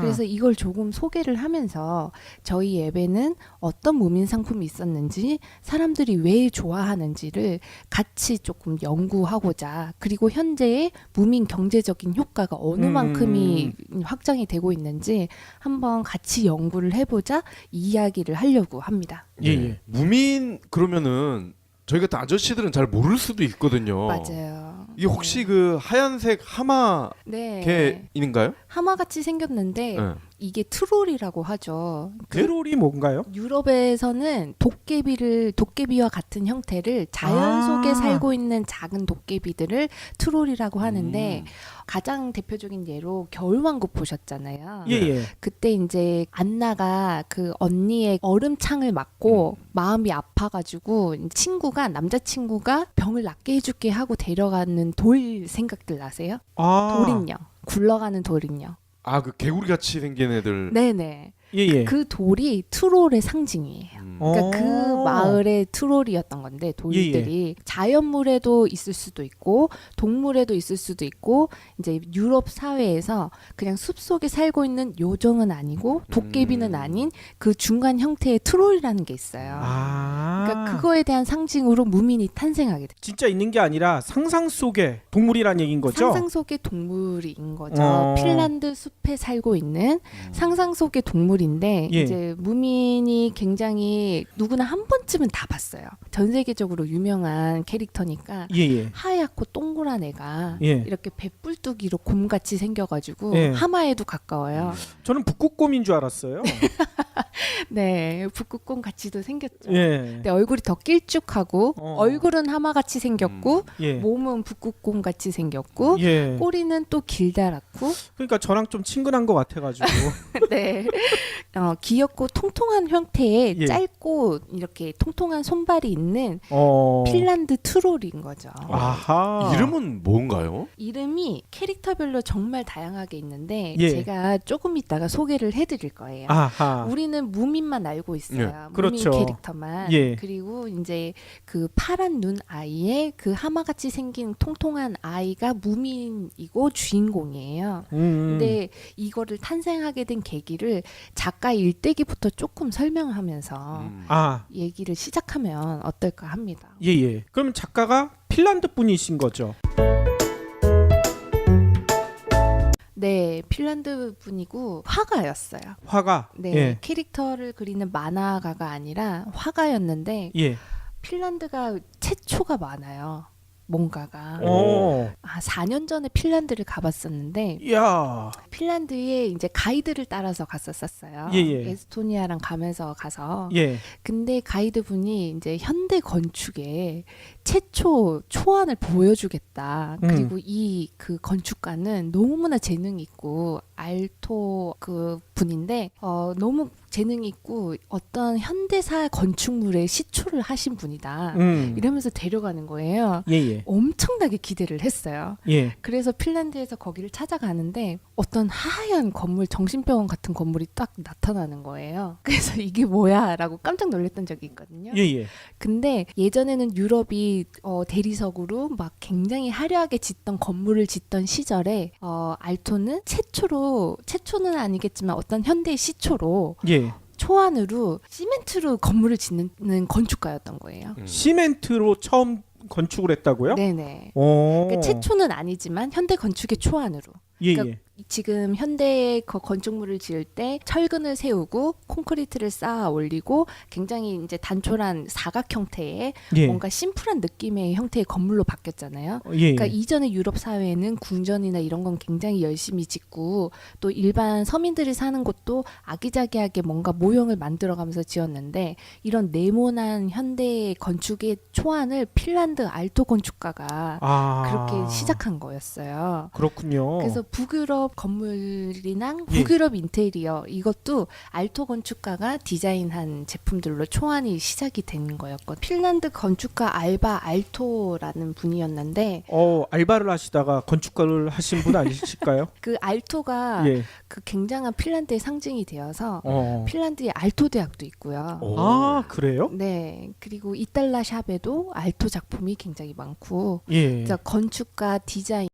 그래서 이걸 조금 소개를 하면서 저희 앱에는 어떤 무민 상품이 있었는지 사람들이 왜 좋아하는지를 같이 조금 연구하고자 그리고 현재의 무민 경제적인 효과가 어느 만큼이 확장이 되고 있는지 한번 같이 연구를 해보자 이야기를 하려고 합니다. 예. 무민 그러면은 저희 같은 아저씨들은 잘 모를 수도 있거든요. 맞아요. 이게 혹시 그 하얀색 하마 네. 개인가요? 하마같이 생겼는데 네. 이게 트롤이라고 하죠. 트롤이 뭔가요? 유럽에서는 도깨비와 같은 형태를 자연 속에 살고 있는 작은 도깨비들을 트롤이라고 하는데 가장 대표적인 예로 겨울왕국 보셨잖아요. 예. 그때 이제 안나가 그 언니의 얼음창을 맞고 마음이 아파가지고 남자친구가 병을 낫게 해줄게 하고 데려가는 돌 생각들 나세요? 돌인형. 굴러가는 돌인형. 그 개구리 같이 생긴 애들. 네네. 예. 그 돌이 트롤의 상징이에요. 그러니까 그 마을의 트롤이었던 건데 돌들이 자연물에도 있을 수도 있고 동물에도 있을 수도 있고 이제 유럽 사회에서 그냥 숲속에 살고 있는 요정은 아니고 도깨비는 아닌 그 중간 형태의 트롤이라는 게 있어요. 그러니까 그거에 대한 상징으로 무민이 탄생하게 돼요. 진짜 있는 게 아니라 상상 속의 동물이란 얘기인 거죠? 상상 속의 동물인 거죠. 핀란드 숲에 살고 있는 상상 속의 동물인데 이제 무민이 굉장히 누구나 한 번쯤은 다 봤어요. 전 세계적으로 유명한 캐릭터니까 하얗고 동그란 애가 이렇게 배불뚝이로 곰같이 생겨가지고 하마에도 가까워요. 저는 북극곰인 줄 알았어요. 네, 북극곰 같이도 생겼죠. 예. 근데 얼굴이 더 길쭉하고 얼굴은 하마같이 생겼고 예. 몸은 북극곰 같이 생겼고 예. 꼬리는 또 길다랗고 그러니까 저랑 좀 친근한 것 같아가지고. 네, 귀엽고 통통한 형태의 예. 짧고 이렇게 통통한 손발이 있는 핀란드 트롤인 거죠. 아하. 이름은 뭔가요? 이름이 캐릭터별로 정말 다양하게 있는데 예. 제가 조금 이따가 소개를 해드릴 거예요. 아하. 우리는 무민만 알고 있어요. 무민 그렇죠. 캐릭터만. 예. 그리고 이제 그 파란 눈 아이의 그 하마같이 생긴 통통한 아이가 무민이고 주인공이에요. 근데 이거를 탄생하게 된 계기를 작가 일대기부터 조금 설명하면서 얘기를 시작하면 어떨까 합니다. 예. 그럼 작가가 핀란드 분이신 거죠? 네, 핀란드 분이고 화가였어요. 화가. 네, 캐릭터를 그리는 만화가가 아니라 화가였는데 예. 핀란드가 채초가 많아요. 뭔가가. 어. 4년 전에 핀란드를 가봤었는데 이야. 핀란드에 이제 가이드를 따라서 갔었어요. 예, 예. 에스토니아랑 가서. 예. 근데 가이드분이 이제 현대 건축의 최초 초안을 보여주겠다. 그리고 이 그 건축가는 너무나 재능이 있고 알토 그 분인데 너무 재능이 있고 어떤 현대사 건축물의 시초를 하신 분이다. 이러면서 데려가는 거예요. 예예. 엄청나게 기대를 했어요. 예. 그래서 핀란드에서 거기를 찾아가는데 어떤 하얀 건물, 정신병원 같은 건물이 딱 나타나는 거예요. 그래서 이게 뭐야? 라고 깜짝 놀랐던 적이 있거든요. 예예. 근데 예전에는 유럽이 대리석으로 막 굉장히 화려하게 짓던 건물을 짓던 시절에 알토는 최초는 아니겠지만 어떤 현대의 시초로 예. 초안으로 시멘트로 건물을 짓는 건축가였던 거예요. 시멘트로 처음 건축을 했다고요? 네네. 오. 그러니까 최초는 아니지만 현대 건축의 초안으로. 예예. 그러니까 지금 현대 건축물을 지을 때 철근을 세우고 콘크리트를 쌓아 올리고 굉장히 이제 단촐한 사각 형태의 예. 뭔가 심플한 느낌의 형태의 건물로 바뀌었잖아요. 예. 그러니까 이전의 유럽 사회는 궁전이나 이런 건 굉장히 열심히 짓고 또 일반 서민들이 사는 곳도 아기자기하게 뭔가 모형을 만들어가면서 지었는데 이런 네모난 현대 건축의 초안을 핀란드 알토 건축가가 그렇게 시작한 거였어요. 그렇군요. 그래서 북유럽 건물이랑 예. 북유럽 인테리어 이것도 알토 건축가가 디자인한 제품들로 초안이 시작이 된 거였고 핀란드 건축가 알바 알토라는 분이었는데 알바를 하시다가 건축가를 하신 분 아니실까요? 그 알토가 예. 그 굉장한 핀란드의 상징이 되어서 어. 핀란드에 알토 대학도 있고요. 아, 그래요? 네. 그리고 이달라 샵에도 알토 작품이 굉장히 많고 예. 그래서 건축가 디자인